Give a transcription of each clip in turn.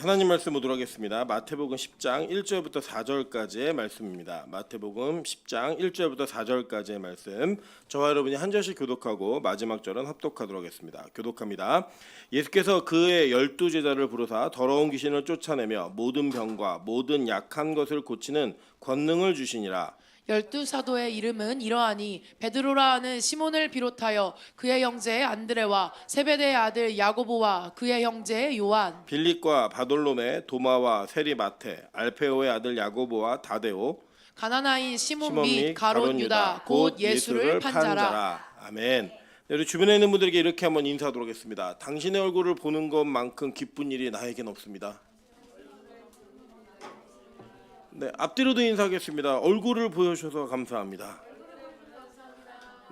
하나님 말씀 보도록 하겠습니다. 마태복음 10장 1절부터 4절까지의 말씀입니다. 마태복음 10장 1절부터 4절까지의 말씀. 저와 여러분이 한 절씩 교독하고 마지막 절은 합독하도록 하겠습니다. 교독합니다. 예수께서 그의 12제자를 부르사 더러운 귀신을 쫓아내며 모든 병과 모든 약한 것을 고치는 권능을 주시니라. 12사도의 이름은 이러하니 베드로라 하는 시몬을 비롯하여 그의 형제 안드레와 세베대의 아들 야고보와 그의 형제 요한, 빌립과 바돌로메, 도마와 세리마테, 알페오의 아들 야고보와 다데오, 가나나인 시몬 및 및 가롯 유다 곧 예수를 판 자라. 아멘. 네, 우리 주변에 있는 분들에게 이렇게 한번 인사하도록 하겠습니다. 당신의 얼굴을 보는 것만큼 기쁜 일이 나에겐 없습니다. 네, 앞뒤로도 인사하겠습니다. 얼굴을 보여주셔서 감사합니다.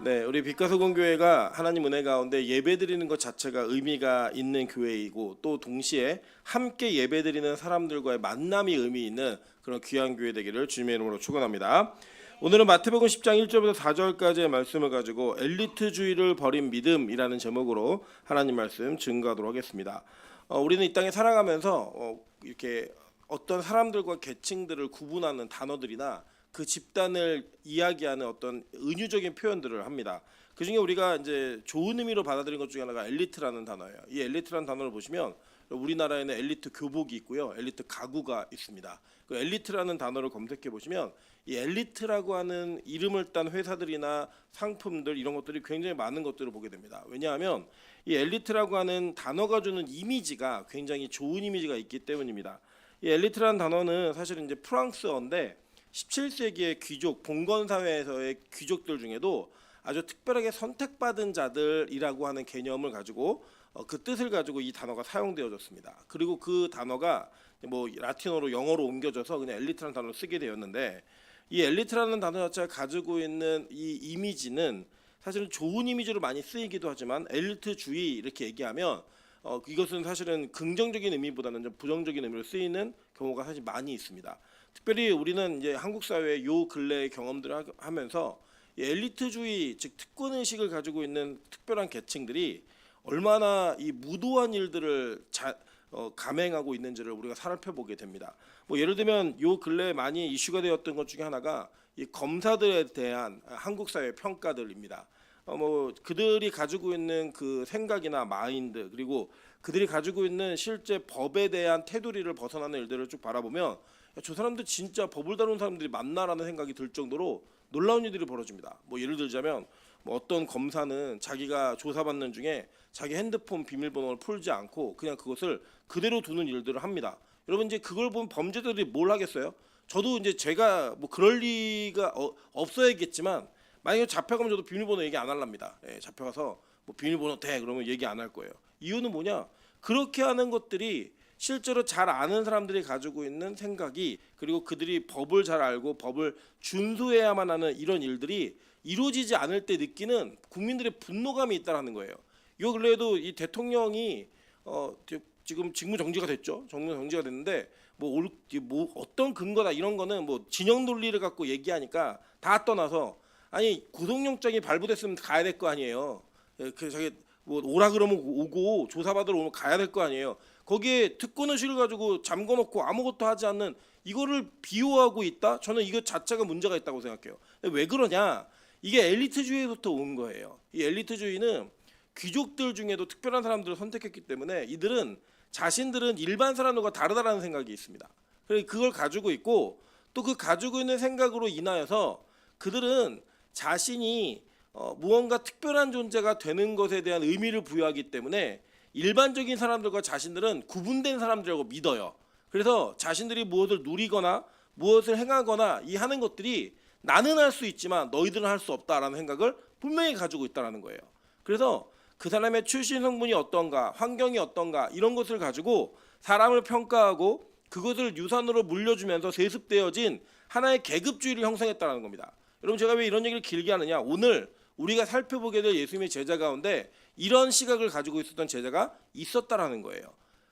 네, 우리 빛가서공교회가 하나님 은혜 가운데 예배드리는 것 자체가 의미가 있는 교회이고 또 동시에 함께 예배드리는 사람들과의 만남이 의미 있는 그런 귀한 교회 되기를 주님의 이름으로 축원합니다. 오늘은 마태복음 10장 1절부터 4절까지의 말씀을 가지고 엘리트주의를 버린 믿음이라는 제목으로 하나님 말씀 증거하도록 하겠습니다. 우리는 이 땅에 살아가면서 이렇게 어떤 사람들과 계층들을 구분하는 단어들이나 그 집단을 이야기하는 어떤 은유적인 표현들을 합니다. 그 중에 우리가 이제 좋은 의미로 받아들인 것 중에 하나가 엘리트라는 단어예요. 이 엘리트라는 단어를 보시면 우리나라에는 엘리트 교복이 있고요, 엘리트 가구가 있습니다. 그 엘리트라는 단어를 검색해 보시면 이 엘리트라고 하는 이름을 딴 회사들이나 상품들 이런 것들이 굉장히 많은 것들을 보게 됩니다. 왜냐하면 이 엘리트라고 하는 단어가 주는 이미지가 굉장히 좋은 이미지가 있기 때문입니다. 이 엘리트라는 단어는 사실은 이제 프랑스어인데 17세기의 귀족 봉건 사회에서의 귀족들 중에도 아주 특별하게 선택받은 자들이라고 하는 개념을 가지고 그 뜻을 가지고 이 단어가 사용되어졌습니다. 그리고 그 단어가 뭐 라틴어로 영어로 옮겨져서 그냥 엘리트라는 단어를 쓰게 되었는데 이 엘리트라는 단어 자체가 가지고 있는 이 이미지는 사실은 좋은 이미지로 많이 쓰이기도 하지만 엘리트주의 이렇게 얘기하면 이것은 사실은 긍정적인 의미보다는 좀 부정적인 의미로 쓰이는 경우가 사실 많이 있습니다. 특별히 우리는 이제 한국 사회의 요 근래의 경험들을 하면서 엘리트주의 즉 특권 의식을 가지고 있는 특별한 계층들이 얼마나 이 무도한 일들을 감행하고 있는지를 우리가 살펴보게 됩니다. 뭐 예를 들면 요 근래에 많이 이슈가 되었던 것 중에 하나가 이 검사들에 대한 한국 사회 평가들입니다. 뭐 그들이 가지고 있는 그 생각이나 마인드 그리고 그들이 가지고 있는 실제 법에 대한 테두리를 벗어나는 일들을 쭉 바라보면 야, 저 사람들 진짜 법을 다루는 사람들이 맞나라는 생각이 들 정도로 놀라운 일들이 벌어집니다. 뭐 예를 들자면 뭐 어떤 검사는 자기가 조사받는 중에 자기 핸드폰 비밀번호를 풀지 않고 그냥 그것을 그대로 두는 일들을 합니다. 여러분 이제 그걸 본 범죄자들이 뭘 하겠어요? 저도 이제 제가 뭐 그럴 리가 없어야겠지만 만약에 잡혀가면 저도 비밀번호 얘기 안 할랍니다. 예, 잡혀가서 뭐 비밀번호 대 그러면 얘기 안 할 거예요. 이유는 뭐냐? 그렇게 하는 것들이 실제로 잘 아는 사람들이 가지고 있는 생각이 그리고 그들이 법을 잘 알고 법을 준수해야만 하는 이런 일들이 이루어지지 않을 때 느끼는 국민들의 분노감이 있다는 거예요. 요 근래에도 이 대통령이 지금 직무 정지가 됐죠. 직무 정지가 됐는데 뭐 어떤 근거다 이런 거는 뭐 진영 논리를 갖고 얘기하니까 다 떠나서 아니 구속영장이 발부됐으면 가야 될 거 아니에요. 그 저기 뭐 오라 그러면 오고 조사받으러 오면 가야 될 거 아니에요. 거기에 특권 의식을 가지고 잠궈놓고 아무것도 하지 않는 이거를 비호하고 있다. 저는 이거 자체가 문제가 있다고 생각해요. 왜 그러냐? 이게 엘리트주의부터 온 거예요. 이 엘리트주의는 귀족들 중에도 특별한 사람들을 선택했기 때문에 이들은 자신들은 일반 사람들과 다르다라는 생각이 있습니다. 그걸 가지고 있고 또 그 가지고 있는 생각으로 인하여서 그들은 자신이 무언가 특별한 존재가 되는 것에 대한 의미를 부여하기 때문에 일반적인 사람들과 자신들은 구분된 사람들이라고 믿어요. 그래서 자신들이 무엇을 누리거나 무엇을 행하거나 이 하는 것들이 나는 할 수 있지만 너희들은 할 수 없다라는 생각을 분명히 가지고 있다는 거예요. 그래서 그 사람의 출신 성분이 어떤가, 환경이 어떤가 이런 것을 가지고 사람을 평가하고 그것을 유산으로 물려주면서 세습되어진 하나의 계급주의를 형성했다는 겁니다. 여러분 제가 왜 이런 얘기를 길게 하느냐? 오늘 우리가 살펴보게 될 예수님의 제자 가운데 이런 시각을 가지고 있었던 제자가 있었다라는 거예요.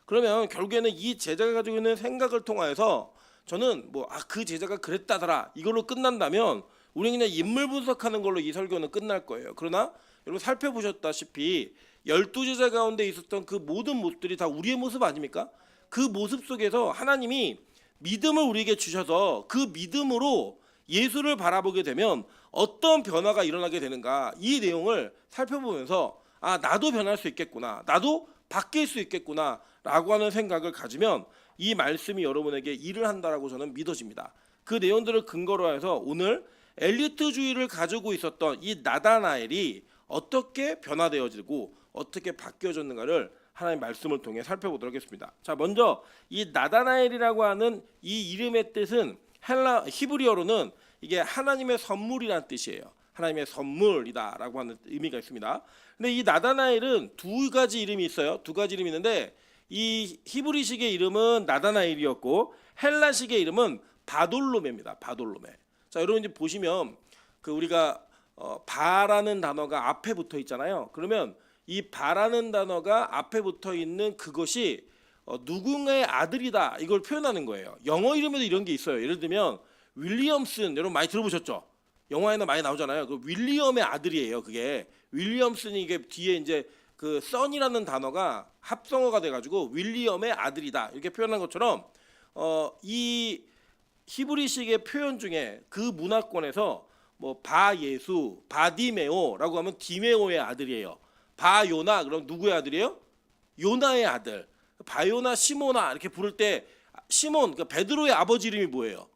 그러면 결국에는 이 제자가 가지고 있는 생각을 통하여서 저는 뭐 그 제자가 그랬다더라 이걸로 끝난다면 우리는 그냥 인물 분석하는 걸로 이 설교는 끝날 거예요. 그러나 여러분 살펴보셨다시피 12제자 가운데 있었던 그 모든 모습들이 다 우리의 모습 아닙니까? 그 모습 속에서 하나님이 믿음을 우리에게 주셔서 그 믿음으로 예수를 바라보게 되면 어떤 변화가 일어나게 되는가, 이 내용을 살펴보면서 아, 나도 변할 수 있겠구나, 나도 바뀔 수 있겠구나 라고 하는 생각을 가지면 이 말씀이 여러분에게 일을 한다라고 저는 믿어집니다. 그 내용들을 근거로 해서 오늘 엘리트주의를 가지고 있었던 이 나다나엘이 어떻게 변화되어지고 어떻게 바뀌어졌는가를 하나님의 말씀을 통해 살펴보도록 하겠습니다. 자, 먼저 이 나다나엘이라고 하는 이 이름의 뜻은 히브리어로는 이게 하나님의 선물이라는 뜻이에요. 하나님의 선물이다라고 하는 의미가 있습니다. 근데 이 나다나엘은 두 가지 이름이 있어요. 두 가지 이름이 있는데 이 히브리식의 이름은 나다나엘이었고 헬라식의 이름은 바돌로메입니다. 바돌로메. 자, 여러분 이제 보시면 그 우리가 바라는 단어가 앞에 붙어 있잖아요. 그러면 이 바라는 단어가 앞에 붙어 있는 그것이 누군가의 아들이다 이걸 표현하는 거예요. 영어 이름에도 이런 게 있어요. 예를 들면 윌리엄슨, 여러분 많이 들어보셨죠? 영화에는 많이 나오잖아요. 그 윌리엄의 아들이에요. 그게 윌리엄슨이 이게 뒤에 이제 그 son이라는 단어가 합성어가 돼가지고 윌리엄의 아들이다 이렇게 표현한 것처럼 이 히브리식의 표현 중에 그 문화권에서 뭐 바예수, 바디메오라고 하면 디메오의 아들이에요. 바요나 그럼 누구의 아들이에요? 요나의 아들. 바요나 시모나 이렇게 부를 때 시몬, 그러니까 베드로의 아버지 이름이 뭐예요?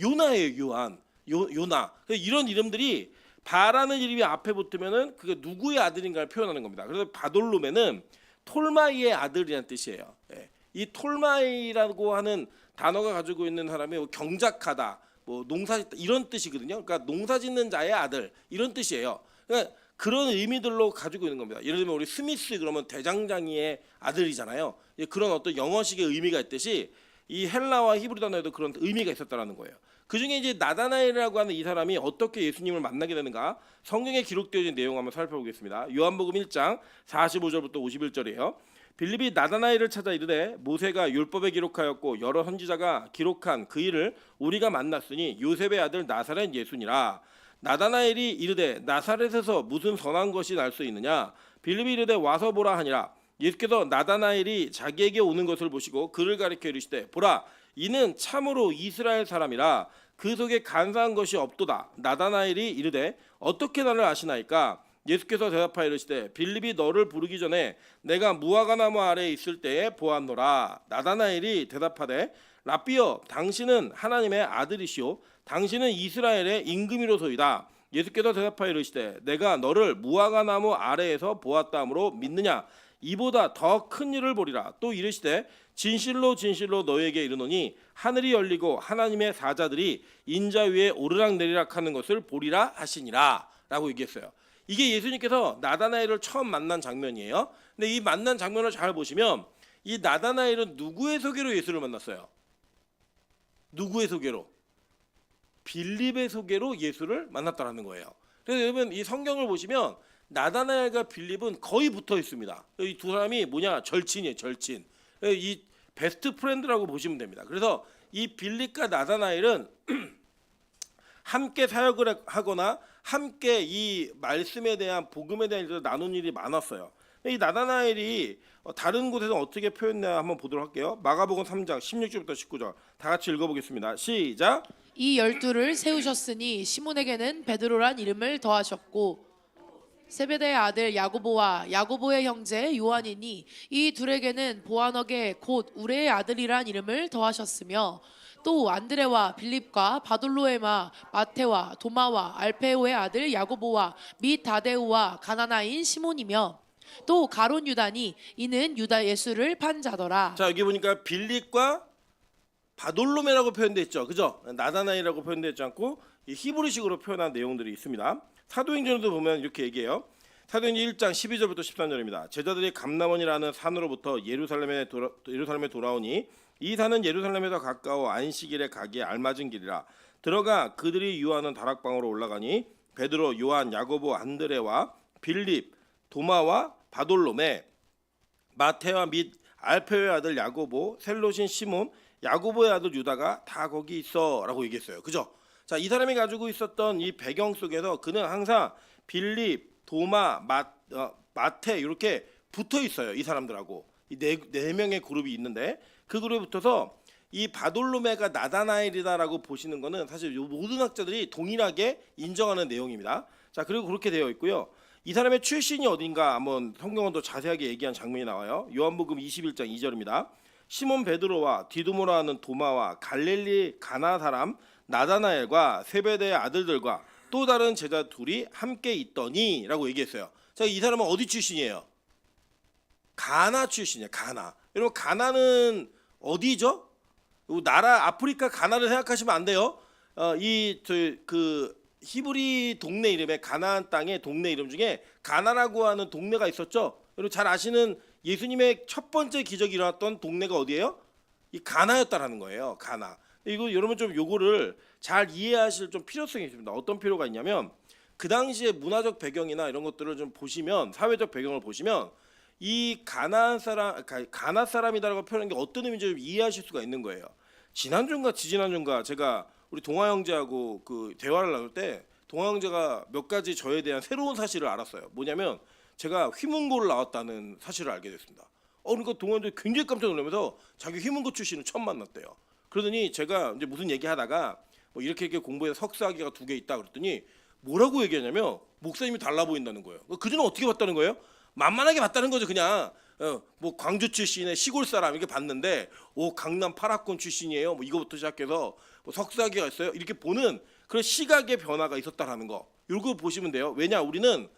요나예요. 요한, 요나. 이런 이름들이 바라는 이름이 앞에 붙으면은 그게 누구의 아들인가를 표현하는 겁니다. 그래서 바돌로메는 톨마이의 아들이라는 뜻이에요. 예. 이 톨마이라고 하는 단어가 가지고 있는 사람이 뭐 경작하다, 뭐 농사짓다 이런 뜻이거든요. 그러니까 농사짓는 자의 아들 이런 뜻이에요. 그러니까 그런 의미들로 가지고 있는 겁니다. 예를 들면 우리 스미스 그러면 대장장이의 아들이잖아요. 그런 어떤 영어식의 의미가 있듯이 이 헬라와 히브리 단어에도 그런 의미가 있었다라는 거예요. 그 중에 이제 나다나엘이라고 하는 이 사람이 어떻게 예수님을 만나게 되는가 성경에 기록되어진 내용 한번 살펴보겠습니다. 요한복음 1장 45절부터 51절이에요. 빌립이 나다나엘을 찾아 이르되 모세가 율법에 기록하였고 여러 선지자가 기록한 그 일을 우리가 만났으니 요셉의 아들 나사렛 예수니라. 나다나엘이 이르되 나사렛에서 무슨 선한 것이 날 수 있느냐. 빌립이 이르되 와서 보라 하니라. 예수께서 나다나엘이 자기에게 오는 것을 보시고 그를 가리켜 이르시되 보라 이는 참으로 이스라엘 사람이라 그 속에 간사한 것이 없도다. 나다나엘이 이르되 어떻게 나를 아시나이까. 예수께서 대답하여 이르시되 빌립이 너를 부르기 전에 내가 무화과나무 아래에 있을 때에 보았노라. 나다나엘이 대답하되 라삐여 당신은 하나님의 아들이시오 당신은 이스라엘의 임금이로소이다. 예수께서 대답하여 이르시되 내가 너를 무화과나무 아래에서 보았다 하므로 믿느냐. 이보다 더 큰 일을 보리라. 또 이르시되 진실로 진실로 너에게 이르노니 하늘이 열리고 하나님의 사자들이 인자 위에 오르락내리락 하는 것을 보리라 하시니라 라고 얘기했어요. 이게 예수님께서 나다나엘을 처음 만난 장면이에요. 근데 이 만난 장면을 잘 보시면 이 나다나엘은 누구의 소개로 예수를 만났어요? 누구의 소개로? 빌립의 소개로 예수를 만났다라는 거예요. 그래서 여러분 이 성경을 보시면 나다나엘과 빌립은 거의 붙어 있습니다. 이 두 사람이 뭐냐? 절친이에요. 절친. 이 베스트 프렌드라고 보시면 됩니다. 그래서 이 빌립과 나다나엘은 함께 사역을 하거나 함께 이 말씀에 대한 복음에 대한 일을 나눈 일이 많았어요. 이 나다나엘이 다른 곳에서 어떻게 표현되나 한번 보도록 할게요. 마가복음 3장 16절부터 19절 다 같이 읽어보겠습니다. 시작. 이 12를 세우셨으니 시몬에게는 베드로란 이름을 더하셨고 세베대의 아들 야고보와 야고보의 형제 요한이니 이 둘에게는 보아너게 곧 우레의 아들이란 이름을 더하셨으며 또 안드레와 빌립과 바돌로에마 마테와 도마와 알페오의 아들 야고보와 및 다데우와 가나나인 시몬이며 또 가론 유다니 이는 유다 예수를 판 자더라. 자, 여기 보니까 빌립과 바돌로메라고 표현되어 있죠. 그죠? 나다나엘이라고 표현되어 있지 않고 이 히브리식으로 표현한 내용들이 있습니다. 사도행전에도 보면 이렇게 얘기해요. 사도행전 1장 12절부터 13절입니다. 제자들이 감람원이라는 산으로부터 예루살렘에 돌아오니 이 산은 예루살렘에서 가까워 안식일에 가기에 알맞은 길이라. 들어가 그들이 유하는 다락방으로 올라가니 베드로, 요한, 야고보, 안드레와 빌립, 도마와 바돌로메, 마테와 및 알페오의 아들 야고보, 셀롯인 시몬, 야고보의 아들 유다가 다 거기 있어라고 얘기했어요. 그죠? 자, 이 사람이 가지고 있었던 이 배경 속에서 그는 항상 빌립, 도마, 마테 이렇게 붙어 있어요. 이 사람들하고 이 네 명의 그룹이 있는데 그 그룹에 붙어서 이 바돌로메가 나다나엘이다라고 보시는 거는 사실 요 모든 학자들이 동일하게 인정하는 내용입니다. 자, 그리고 그렇게 되어 있고요. 이 사람의 출신이 어딘가 한번 성경은 더 자세하게 얘기한 장면이 나와요. 요한복음 21장 2절입니다. 시몬 베드로와 디두모라 하는 도마와 갈릴리 가나 사람 나다나엘과 세베대의 아들들과 또 다른 제자 둘이 함께 있더니라고 얘기했어요. 자, 이 사람은 어디 출신이에요? 가나 출신이에요. 가나. 여러분, 가나는 어디죠? 나라 아프리카 가나를 생각하시면 안 돼요. 그 히브리 동네 이름에 가나안 땅의 동네 이름 중에 가나라고 하는 동네가 있었죠. 여러분 잘 아시는 예수님의 첫 번째 기적이 일어났던 동네가 어디예요? 이 가나였다라는 거예요. 가나. 이거 여러분 좀 요거를 잘 이해하실 좀 필요성이 있습니다. 어떤 필요가 있냐면 그 당시의 문화적 배경이나 이런 것들을 좀 보시면 사회적 배경을 보시면 이 가나 사람이다라고 표현한 게 어떤 의미인지 좀 이해하실 수가 있는 거예요. 지난주인가 지지난주인가 제가 우리 동아 형제하고 그 대화를 나눌 때 동아 형제가 몇 가지 저에 대한 새로운 사실을 알았어요. 뭐냐면 제가 휘문고를 나왔다는 사실을 알게 됐습니다. 그러니까 동아 형제 굉장히 깜짝 놀라면서 자기 휘문고 출신을 처음 만났대요. 그러더니 제가 이제 무슨 얘기하다가 뭐 이렇게 공부해서 석사학위가 2개 있다 그랬더니 뭐라고 얘기하냐면 목사님이 달라 보인다는 거예요. 그전에 어떻게 봤다는 거예요? 만만하게 봤다는 거죠. 그냥 뭐 광주 출신의 시골 사람 이렇게 봤는데 강남 8학번 출신이에요. 뭐 이거부터 시작해서 뭐 석사학위가 있어요. 이렇게 보는 그런 시각의 변화가 있었다라는 거. 이거 보시면 돼요. 왜냐 우리는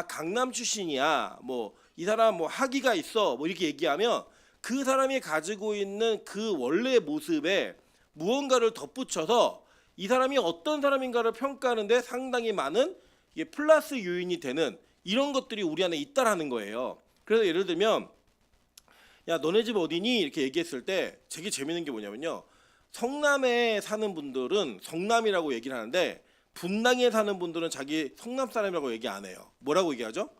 강남 출신이야. 뭐 이 사람 뭐 학위가 있어. 뭐 이렇게 얘기하면 그 사람이 가지고 있는 그 원래의 모습에 무언가를 덧붙여서 이 사람이 어떤 사람인가를 평가하는데 상당히 많은 이게 플러스 요인이 되는 이런 것들이 우리 안에 있다라는 거예요. 그래서 예를 들면 야 너네 집 어디니? 이렇게 얘기했을 때 되게 재밌는 게 뭐냐면요. 성남에 사는 분들은 성남이라고 얘기를 하는데 분당에 사는 분들은 자기 성남 사람이라고 얘기 안 해요. 뭐라고 얘기하죠?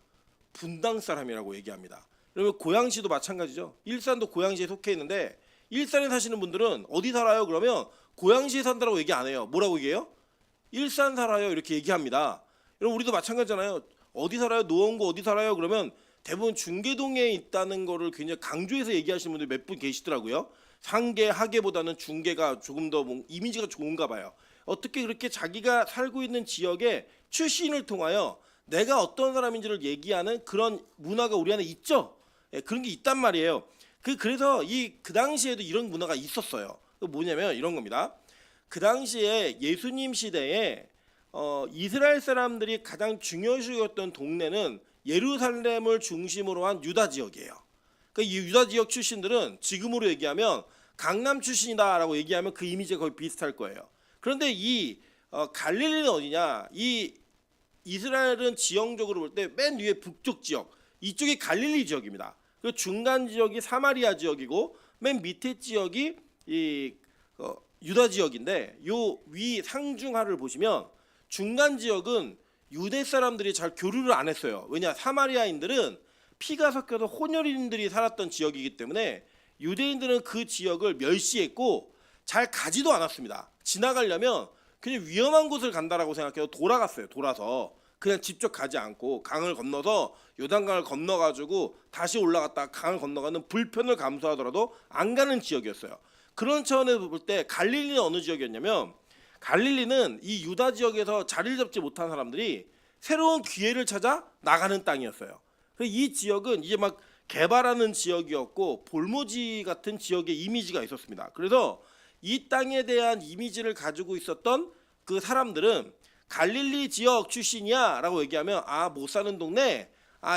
분당 사람이라고 얘기합니다. 그러면 고양시도 마찬가지죠. 일산도 고양시에 속해 있는데 일산에 사시는 분들은 어디 살아요? 그러면 고양시에 산다라고 얘기 안 해요. 뭐라고 얘기해요? 일산 살아요. 이렇게 얘기합니다. 여러분 우리도 마찬가지잖아요. 어디 살아요? 노원구 어디 살아요? 그러면 대부분 중계동에 있다는 거를 굉장히 강조해서 얘기하시는 분들이 몇 분 계시더라고요. 상계, 하계보다는 중계가 조금 더 이미지가 좋은가 봐요. 어떻게 그렇게 자기가 살고 있는 지역의 출신을 통하여 내가 어떤 사람인지를 얘기하는 그런 문화가 우리 안에 있죠. 그런 게 있단 말이에요. 그래서 그 당시에도 이런 문화가 있었어요. 뭐냐면 이런 겁니다. 그 당시에 예수님 시대에 이스라엘 사람들이 가장 중요시였던 동네는 예루살렘을 중심으로 한 유다 지역이에요. 그러니까 이 유다 지역 출신들은 지금으로 얘기하면 강남 출신이다라고 얘기하면 그 이미지가 거의 비슷할 거예요. 그런데 이 갈릴리는 어디냐? 이 이스라엘은 지형적으로 볼 때 맨 위에 북쪽 지역, 이쪽이 갈릴리 지역입니다. 그 중간 지역이 사마리아 지역이고 맨 밑에 지역이 이 유다 지역인데 요 위 상중하를 보시면 중간 지역은 유대 사람들이 잘 교류를 안 했어요. 왜냐 사마리아인들은 피가 섞여서 혼혈인들이 살았던 지역이기 때문에 유대인들은 그 지역을 멸시했고 잘 가지도 않았습니다. 지나가려면 그냥 위험한 곳을 간다라고 생각해서 돌아갔어요. 돌아서 그냥 직접 가지 않고 강을 건너서 요단강을 건너가지고 다시 올라갔다 강을 건너가는 불편을 감수하더라도 안 가는 지역이었어요. 그런 차원에서 볼 때 갈릴리는 어느 지역이었냐면 갈릴리는 이 유다 지역에서 자리를 잡지 못한 사람들이 새로운 기회를 찾아 나가는 땅이었어요. 이 지역은 이제 막 개발하는 지역이었고 볼모지 같은 지역의 이미지가 있었습니다. 그래서 이 땅에 대한 이미지를 가지고 있었던 그 사람들은 갈릴리 지역 출신이야 라고 얘기하면 못 사는 동네,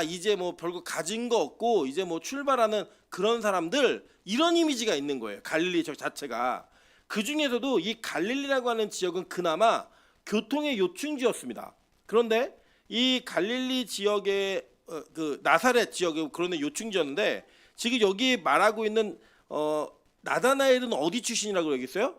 이제 뭐 별거 가진 거 없고 이제 뭐 출발하는 그런 사람들, 이런 이미지가 있는 거예요. 갈릴리 지역 자체가. 그 중에서도 이 갈릴리라고 하는 지역은 그나마 교통의 요충지였습니다. 그런데 이 갈릴리 지역의 그 나사렛 지역이 그런 요충지였는데 지금 여기 말하고 있는 나다나엘은 어디 출신이라고 얘기했어요?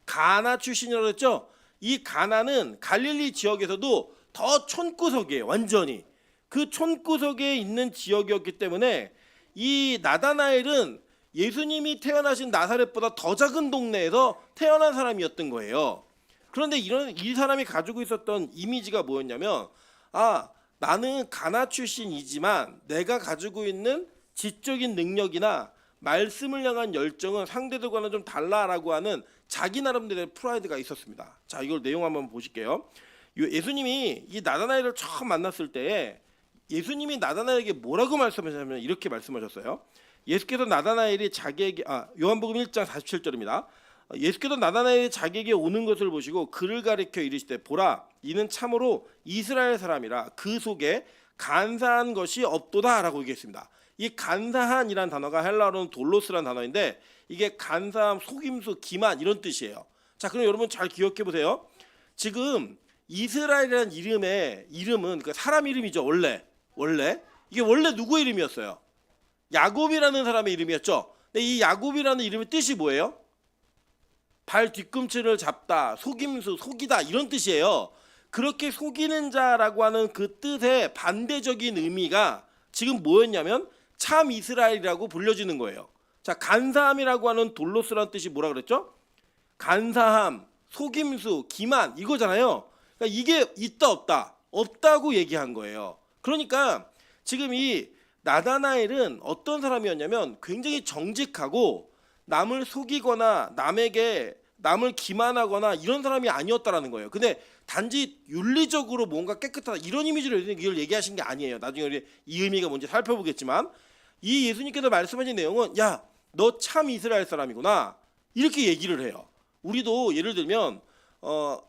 가나 출신이라고 했죠. 이 가나는 갈릴리 지역에서도 더 촌구석이에요. 완전히 그 촌구석에 있는 지역이었기 때문에 이 나다나엘은 예수님이 태어나신 나사렛보다 더 작은 동네에서 태어난 사람이었던 거예요. 그런데 이 사람이 가지고 있었던 이미지가 뭐였냐면 나는 가나 출신이지만 내가 가지고 있는 지적인 능력이나 말씀을 향한 열정은 상대들과는 좀 달라라고 하는 자기 나름대로의 프라이드가 있었습니다. 자, 이걸 내용 한번 보실게요. 예수님이 이 나다나엘을 처음 만났을 때 예수님이 나다나엘에게 뭐라고 말씀하셨냐면 이렇게 말씀하셨어요. 예수께서 나다나엘이 자기에게 요한복음 1장 47절입니다. 예수께서 나다나엘이 자기에게 오는 것을 보시고 그를 가리켜 이르시되 보라 이는 참으로 이스라엘 사람이라 그 속에 간사한 것이 없도다라고 얘기했습니다. 이 간사한이란 단어가 헬라어로는 돌로스라는 단어인데 이게 간사함, 속임수, 기만 이런 뜻이에요. 자, 그럼 여러분 잘 기억해 보세요. 지금 이스라엘이라는 이름은 그러니까 사람 이름이죠. 원래 이게 원래 누구의 이름이었어요? 야곱이라는 사람의 이름이었죠. 근데 이 야곱이라는 이름의 뜻이 뭐예요? 발 뒤꿈치를 잡다, 속임수, 속이다 이런 뜻이에요. 그렇게 속이는 자라고 하는 그 뜻의 반대적인 의미가 지금 뭐였냐면 참 이스라엘이라고 불려지는 거예요. 자, 간사함이라고 하는 돌로스라는 뜻이 뭐라 그랬죠? 간사함, 속임수, 기만 이거잖아요. 그러니까 이게 있다 없다, 없다고 얘기한 거예요. 그러니까 지금 이 나다나엘은 어떤 사람이었냐면 굉장히 정직하고 남을 속이거나 남을 기만하거나 이런 사람이 아니었다라는 거예요. 근데 단지 윤리적으로 뭔가 깨끗하다 이런 이미지로 이걸 얘기하신 게 아니에요. 나중에 우리 이 의미가 뭔지 살펴보겠지만 이 예수님께서 말씀하신 내용은 야, 너 참 이스라엘 사람이구나 이렇게 얘기를 해요. 우리도 예를 들면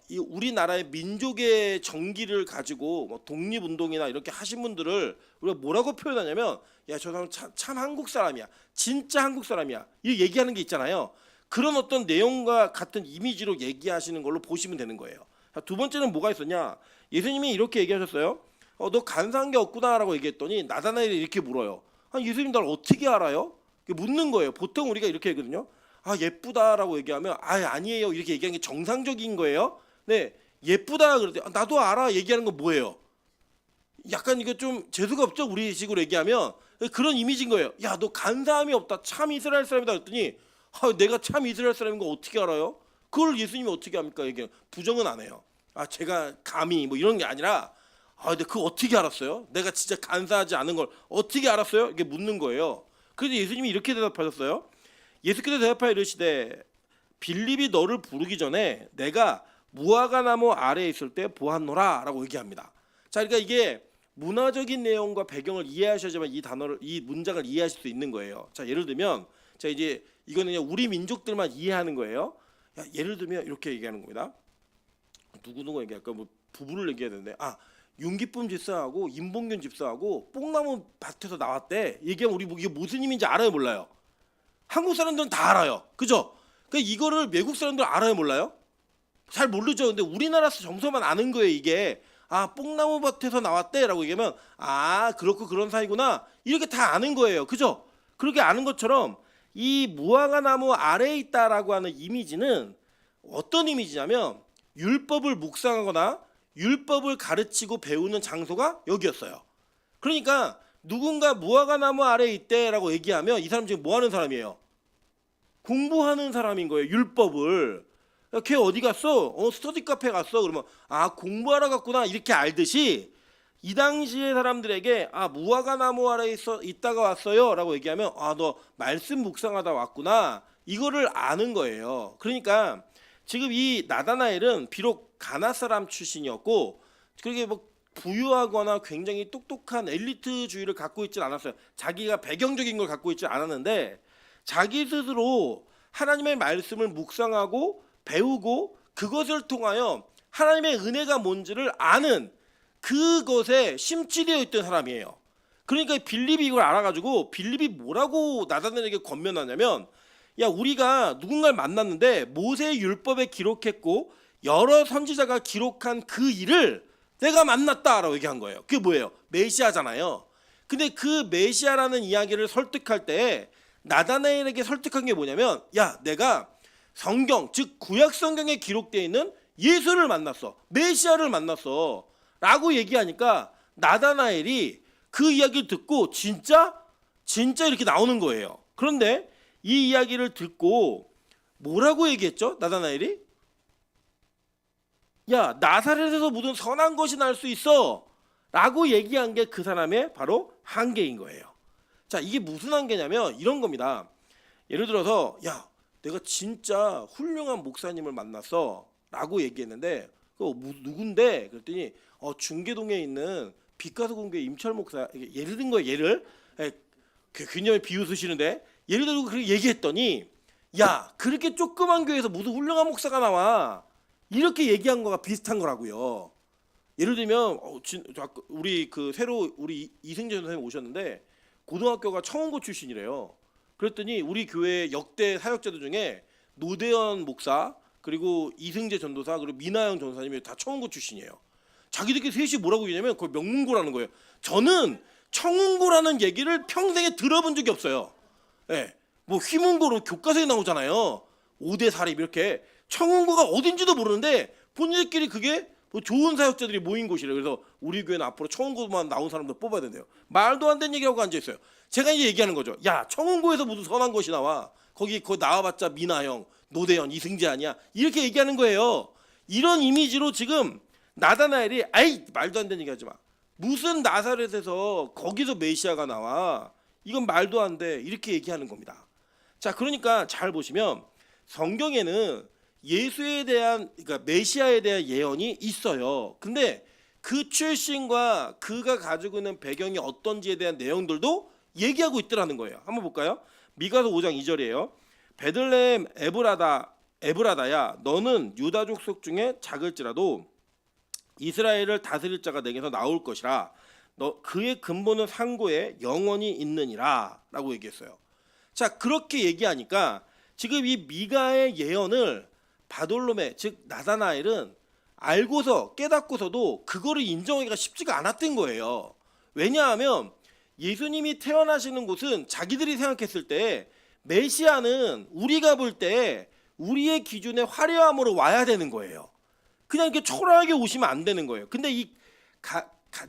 이 우리나라의 민족의 정기를 가지고 뭐 독립운동이나 이렇게 하신 분들을 우리가 뭐라고 표현하냐면 야, 저 사람 참 한국 사람이야, 진짜 한국 사람이야 이렇게 얘기하는 게 있잖아요. 그런 어떤 내용과 같은 이미지로 얘기하시는 걸로 보시면 되는 거예요. 자, 두 번째는 뭐가 있었냐? 예수님이 이렇게 얘기하셨어요. 너 간사한 게 없구나라고 얘기했더니 나다나엘이 이렇게 물어요. 예수님 날 어떻게 알아요? 묻는 거예요. 보통 우리가 이렇게 얘기거든요. 예쁘다라고 얘기하면 아니에요 이렇게 얘기하는 게 정상적인 거예요. 네, 예쁘다 그럴 때 나도 알아 얘기하는 건 뭐예요? 약간 이거 좀 재수가 없죠? 우리 식으로 얘기하면 그런 이미지인 거예요. 야, 너 간사함이 없다, 참 이스라엘 사람이다 그랬더니 내가 참 이스라엘 사람인 거 어떻게 알아요? 그걸 예수님이 어떻게 합니까? 얘기 부정은 안 해요. 제가 감히 뭐 이런 게 아니라 근데 그거 어떻게 알았어요? 내가 진짜 간사하지 않은 걸 어떻게 알았어요? 이게 묻는 거예요. 그래서 예수님이 이렇게 대답하셨어요. 예수께서 대답하여 이르시되 빌립이 너를 부르기 전에 내가 무화과 나무 아래에 있을 때 보았노라라고 얘기합니다. 자, 그러니까 이게 문화적인 내용과 배경을 이해하셔야지만 이 문장을 이해하실 수 있는 거예요. 자, 예를 들면 자, 이제 이거는 우리 민족들만 이해하는 거예요. 야, 예를 들면 이렇게 얘기하는 겁니다. 누구 얘기할까? 뭐 부부를 얘기해야 되는데 윤기쁨 집사하고 임봉균 집사하고 뽕나무 밭에서 나왔대. 얘기하면 우리 이게 무슨 의미인지 알아요, 몰라요? 한국 사람들은 다 알아요, 그죠? 그러니까 이거를 외국 사람들 알아요, 몰라요? 잘 모르죠. 근데 우리나라 정서만 아는 거예요. 이게 뽕나무 밭에서 나왔대라고 얘기하면 그렇고 그런 사이구나 이렇게 다 아는 거예요, 그죠? 그렇게 아는 것처럼 이 무화과 나무 아래에 있다라고 하는 이미지는 어떤 이미지냐면 율법을 묵상하거나 율법을 가르치고 배우는 장소가 여기였어요. 그러니까 누군가 무화과 나무 아래에 있대라고 얘기하면 이 사람 지금 뭐 하는 사람이에요? 공부하는 사람인 거예요. 율법을. 걔 어디 갔어? 스터디 카페 갔어. 그러면 공부하러 갔구나 이렇게 알듯이 이 당시의 사람들에게 무화과 나무 아래에 있다가 왔어요 라고 얘기하면 너 말씀 묵상하다 왔구나 이거를 아는 거예요. 그러니까 지금 이 나다나엘은 비록 가나안 사람 출신이었고 그렇게 뭐 부유하거나 굉장히 똑똑한 엘리트주의를 갖고 있지 않았어요. 자기가 배경적인 걸 갖고 있지 않았는데 자기 스스로 하나님의 말씀을 묵상하고 배우고 그것을 통하여 하나님의 은혜가 뭔지를 아는 그것에 심취되어 있던 사람이에요. 그러니까 빌립이 이걸 알아가지고 빌립이 뭐라고 나다나엘에게 권면하냐면 야, 우리가 누군가를 만났는데 모세의 율법에 기록했고 여러 선지자가 기록한 그 일을 내가 만났다라고 얘기한 거예요. 그게 뭐예요? 메시아잖아요. 근데 그 메시아라는 이야기를 설득할 때 나다나엘에게 설득한 게 뭐냐면 야, 내가 성경 즉 구약 성경에 기록되어 있는 예수를 만났어, 메시아를 만났어 라고 얘기하니까 나다나엘이 그 이야기를 듣고 진짜 이렇게 나오는 거예요. 그런데 이 이야기를 듣고 뭐라고 얘기했죠? 나다나엘이 야, 나사렛에서 모든 선한 것이 날 수 있어 라고 얘기한 게 그 사람의 바로 한계인 거예요. 자, 이게 무슨 한계냐면 이런 겁니다. 예를 들어서 야 내가 진짜 훌륭한 목사님을 만났어라고 얘기했는데 누군데 그랬더니 중계동에 있는 빛가서 공교회 임철 목사 예를 든 거예요. 예를 굉장히 비웃으시는데 예를 들고 그렇게 얘기했더니 야 그렇게 조그만 교회에서 무슨 훌륭한 목사가 나와 이렇게 얘기한 거가 비슷한 거라고요. 예를 들면 우리 그 새로 우리 이승재 선생님 오셨는데 고등학교가 청원고 출신이래요. 그랬더니 우리 교회 역대 사역자들 중에 노대현 목사 그리고 이승재 전도사 그리고 민하영 전도사님이 다 청원고 출신이에요. 자기들끼리 셋이 뭐라고 얘기냐면 그걸 명문고라는 거예요. 저는 청운고라는 얘기를 평생에 들어본 적이 없어요. 예, 뭐 휘문고로 교과서에 나오잖아요. 5대 사립 이렇게 청운고가 어딘지도 모르는데 본인들끼리 그게 뭐 좋은 사역자들이 모인 곳이래요. 그래서 우리 교회는 앞으로 청운고만 나온 사람들 뽑아야 된대요. 말도 안 되는 얘기하고 앉아 있어요. 제가 이제 얘기하는 거죠. 야 청운고에서 무슨 선한 것이 나와? 거기 나와봤자 민하영, 노대현, 이승재 아니야? 이렇게 얘기하는 거예요. 이런 이미지로 지금 나다나엘이 아이 말도 안 되는 얘기하지 마. 무슨 나사렛에서 거기서 메시아가 나와? 이건 말도 안 돼. 이렇게 얘기하는 겁니다. 자, 그러니까 잘 보시면 성경에는 예수에 대한 그러니까 메시아에 대한 예언이 있어요. 근데 그 출신과 그가 가지고 있는 배경이 어떤지에 대한 내용들도 얘기하고 있더라는 거예요. 한번 볼까요? 미가서 5장 2절이에요. 베들레헴 에브라다야 너는 유다 족속 중에 작을지라도 이스라엘을 다스릴 자가 내게서 나올 것이라 너 그의 근본은 상고에 영원히 있느니라 라고 얘기했어요. 자 그렇게 얘기하니까 지금 이 미가의 예언을 바돌로메 즉 나다나엘은 알고서 깨닫고서도 그거를 인정하기가 쉽지가 않았던 거예요. 왜냐하면 예수님이 태어나시는 곳은 자기들이 생각했을 때 메시아는 우리가 볼 때 우리의 기준에 화려함으로 와야 되는 거예요. 그냥 이렇게 초라하게 오시면 안 되는 거예요. 근데 이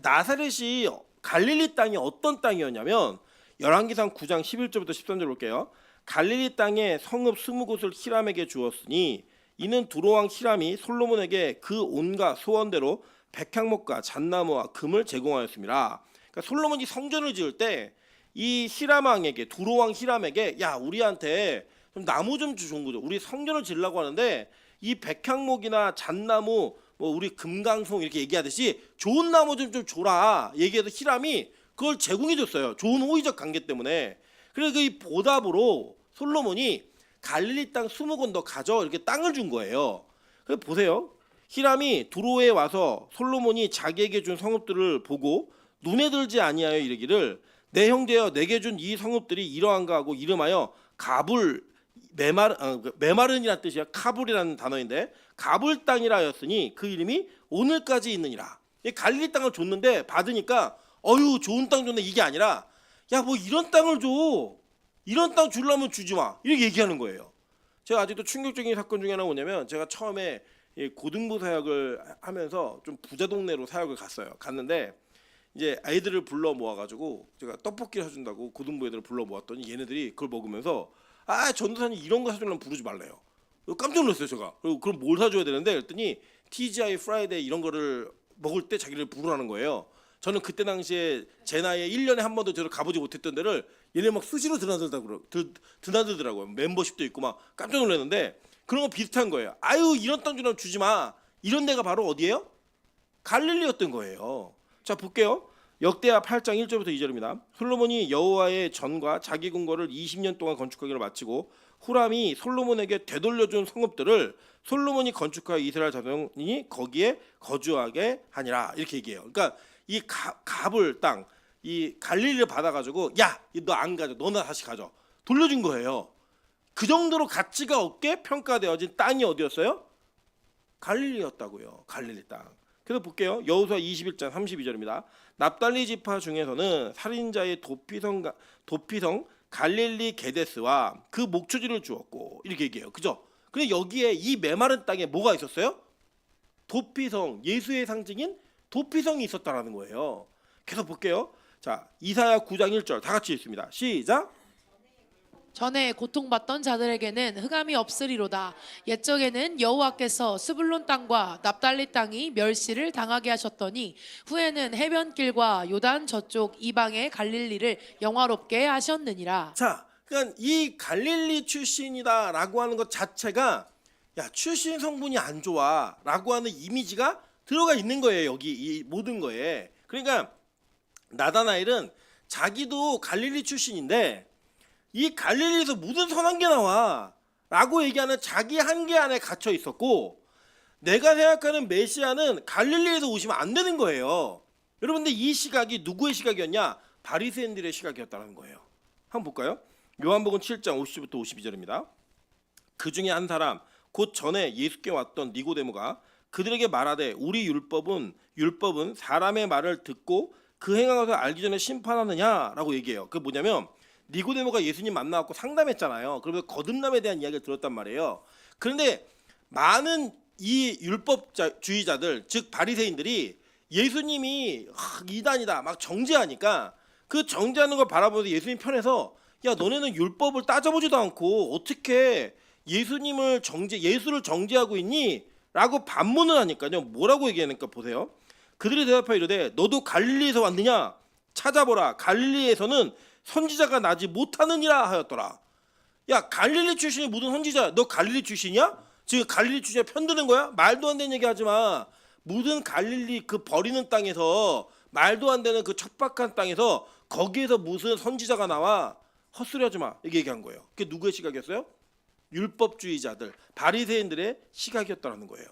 나사렛이 갈릴리 땅이 어떤 땅이었냐면 열왕기상 9장 11절부터 13절 볼게요. 갈릴리 땅에 성읍 20곳을 히람에게 주었으니 이는 두로왕 히람이 솔로몬에게 그 온갖 소원대로 백향목과 잣나무와 금을 제공하였습니다. 그러니까 솔로몬이 성전을 지을 때 이 히람 왕에게 두로왕 히람에게 야 우리한테 좀 나무 좀 좋은 거죠. 우리 성전을 지으려고 하는데 이 백향목이나 잣나무 뭐 우리 금강송 이렇게 얘기하듯이 좋은 나무 좀 줘라 얘기해서 히람이 그걸 제공해 줬어요. 좋은 호의적 관계 때문에. 그래서 그 보답으로 솔로몬이 갈릴리 땅 20권 더 가져 이렇게 땅을 준 거예요. 그래서 보세요. 히람이 두로에 와서 솔로몬이 자기에게 준 성읍들을 보고 눈에 들지 아니하여 이르기를 내 형제여 내게 준 이 성읍들이 이러한가 하고 이름하여 가불 메마른이라는 뜻이야. 카불이라는 단어인데 가불 땅이라 하였으니 그 이름이 오늘까지 있느니라. 갈릴리 땅을 줬는데 받으니까 어유 좋은 땅 줬네 이게 아니라 야 뭐 이런 땅을 줘. 이런 땅 주려면 주지 마. 이렇게 얘기하는 거예요. 제가 아직도 충격적인 사건 중에 하나 뭐냐면 제가 처음에 고등부 사역을 하면서 좀 부자 동네로 사역을 갔어요. 갔는데 이제 아이들을 불러 모아가지고 제가 떡볶이를 사준다고 고등부 애들을 불러 모았더니 얘네들이 그걸 먹으면서 아 전도사님 이런 거 사주려면 부르지 말래요. 깜짝 놀랐어요 제가. 그리고 그럼 뭘 사줘야 되는데 그랬더니 TGI 프라이데이 이런 거를 먹을 때 자기를 부르라는 거예요. 저는 그때 당시에 제 나이에 1년에 한 번도 저를 가보지 못했던 데를 얘네 막 수시로 드나들더라고요. 멤버십도 있고 막 깜짝 놀랐는데 그런 거 비슷한 거예요. 아유 이런 땅 주면 주지 마. 이런 데가 바로 어디예요? 갈릴리였던 거예요. 자 볼게요. 역대하 8장 1절부터 2절입니다. 솔로몬이 여호와의 전과 자기 궁궐을 20년 동안 건축하기로 마치고 후람이 솔로몬에게 되돌려준 성읍들을 솔로몬이 건축하여 이스라엘 자손이 거기에 거주하게 하니라 이렇게 얘기해요. 그러니까 이 가불 땅, 이 갈릴리를 받아가지고 야 너 안 가져, 너나 다시 가져 돌려준 거예요. 그 정도로 가치가 없게 평가되어진 땅이 어디였어요? 갈릴리였다고요. 갈릴리 땅. 그래서 볼게요. 여호수아 21장 32절입니다. 납달리 지파 중에서는 살인자의 도피성 갈릴리 게데스와 그 목초지를 주었고 이렇게 얘기해요. 그죠? 근데 여기에 이 메마른 땅에 뭐가 있었어요? 도피성, 예수의 상징인 도피성이 있었다라는 거예요. 계속 볼게요. 자, 이사야 9장 1절 다 같이 읽습니다. 시작. 전에 고통받던 자들에게는 흑암이 없으리로다. 옛적에는 여호와께서 스불론 땅과 납달리 땅이 멸시를 당하게 하셨더니 후에는 해변길과 요단 저쪽 이방의 갈릴리를 영화롭게 하셨느니라. 자, 그러니까 이 갈릴리 출신이다라고 하는 것 자체가 야 출신 성분이 안 좋아라고 하는 이미지가 들어가 있는 거예요. 여기 이 모든 거에. 그러니까 나다나엘은 자기도 갈릴리 출신인데 이 갈릴리에서 무슨 선한 게 나와 라고 얘기하는 자기 한계 안에 갇혀 있었고, 내가 생각하는 메시아는 갈릴리에서 오시면 안 되는 거예요. 여러분들 이 시각이 누구의 시각이었냐? 바리새인들의 시각이었다는 거예요. 한번 볼까요? 요한복음 7장 50절부터 52절입니다. 그 중에 한 사람 곧 전에 예수께 왔던 니고데모가 그들에게 말하되 우리 율법은 사람의 말을 듣고 그 행하는 것을 알기 전에 심판하느냐라고 얘기해요. 그게 뭐냐면 니고데모가 예수님 만나갖고 상담했잖아요. 그러면서 거듭남에 대한 이야기를 들었단 말이에요. 그런데 많은 이 율법주의자들 즉 바리새인들이 예수님이 이단이다 막 정죄하니까 그 정죄하는 걸 바라보면서 예수님 편에서 야 너네는 율법을 따져보지도 않고 어떻게 예수를 정죄하고 있니? 라고 반문을 하니까요. 뭐라고 얘기하니까 보세요. 그들이 대답하여 이르되 너도 갈릴리에서 왔느냐? 찾아보라. 갈릴리에서는 선지자가 나지 못하느니라 하였더라. 야 갈릴리 출신이 무슨 선지자야? 너 갈릴리 출신이야? 지금 갈릴리 출신에 편드는 거야? 말도 안 되는 얘기 하지 마. 무슨 갈릴리 그 버리는 땅에서 말도 안 되는 그 척박한 땅에서 거기에서 무슨 선지자가 나와? 헛소리하지 마. 이렇게 얘기한 거예요. 그게 누구의 시각이었어요? 율법주의자들, 바리새인들의 시각이었다는 거예요.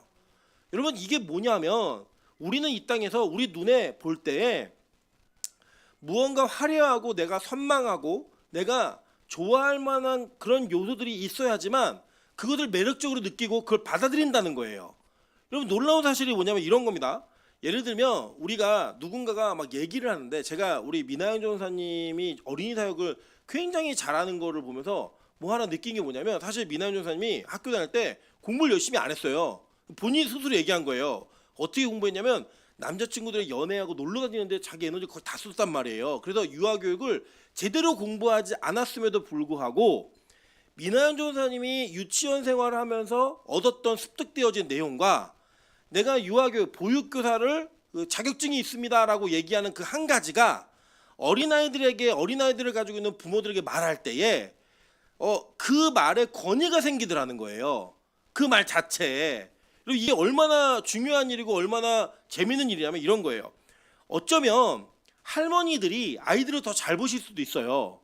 여러분 이게 뭐냐면 우리는 이 땅에서 우리 눈에 볼 때에 무언가 화려하고 내가 선망하고 내가 좋아할 만한 그런 요소들이 있어야지만 그것을 매력적으로 느끼고 그걸 받아들인다는 거예요. 여러분 놀라운 사실이 뭐냐면 이런 겁니다. 예를 들면 우리가 누군가가 막 얘기를 하는데 제가 우리 민하영 전사님이 어린이 사역을 굉장히 잘하는 거를 보면서 뭐 하나 느낀 게 뭐냐면 사실 민하영 전사님이 학교 다닐 때 공부를 열심히 안 했어요. 본인 스스로 얘기한 거예요. 어떻게 공부했냐면 남자친구들이 연애하고 놀러 다니는데 자기 에너지 거의 다 썼단 말이에요. 그래서 유아교육을 제대로 공부하지 않았음에도 불구하고 민하영 전사님이 유치원 생활을 하면서 얻었던 습득되어진 내용과 내가 유아교육 보육교사를 자격증이 있습니다라고 얘기하는 그 한 가지가 어린아이들을 가지고 있는 부모들에게 말할 때에 그 말에 권위가 생기더라는 거예요. 그 말 자체에. 그리고 이게 얼마나 중요한 일이고 얼마나 재밌는 일이냐면 이런 거예요. 어쩌면 할머니들이 아이들을 더 잘 보실 수도 있어요.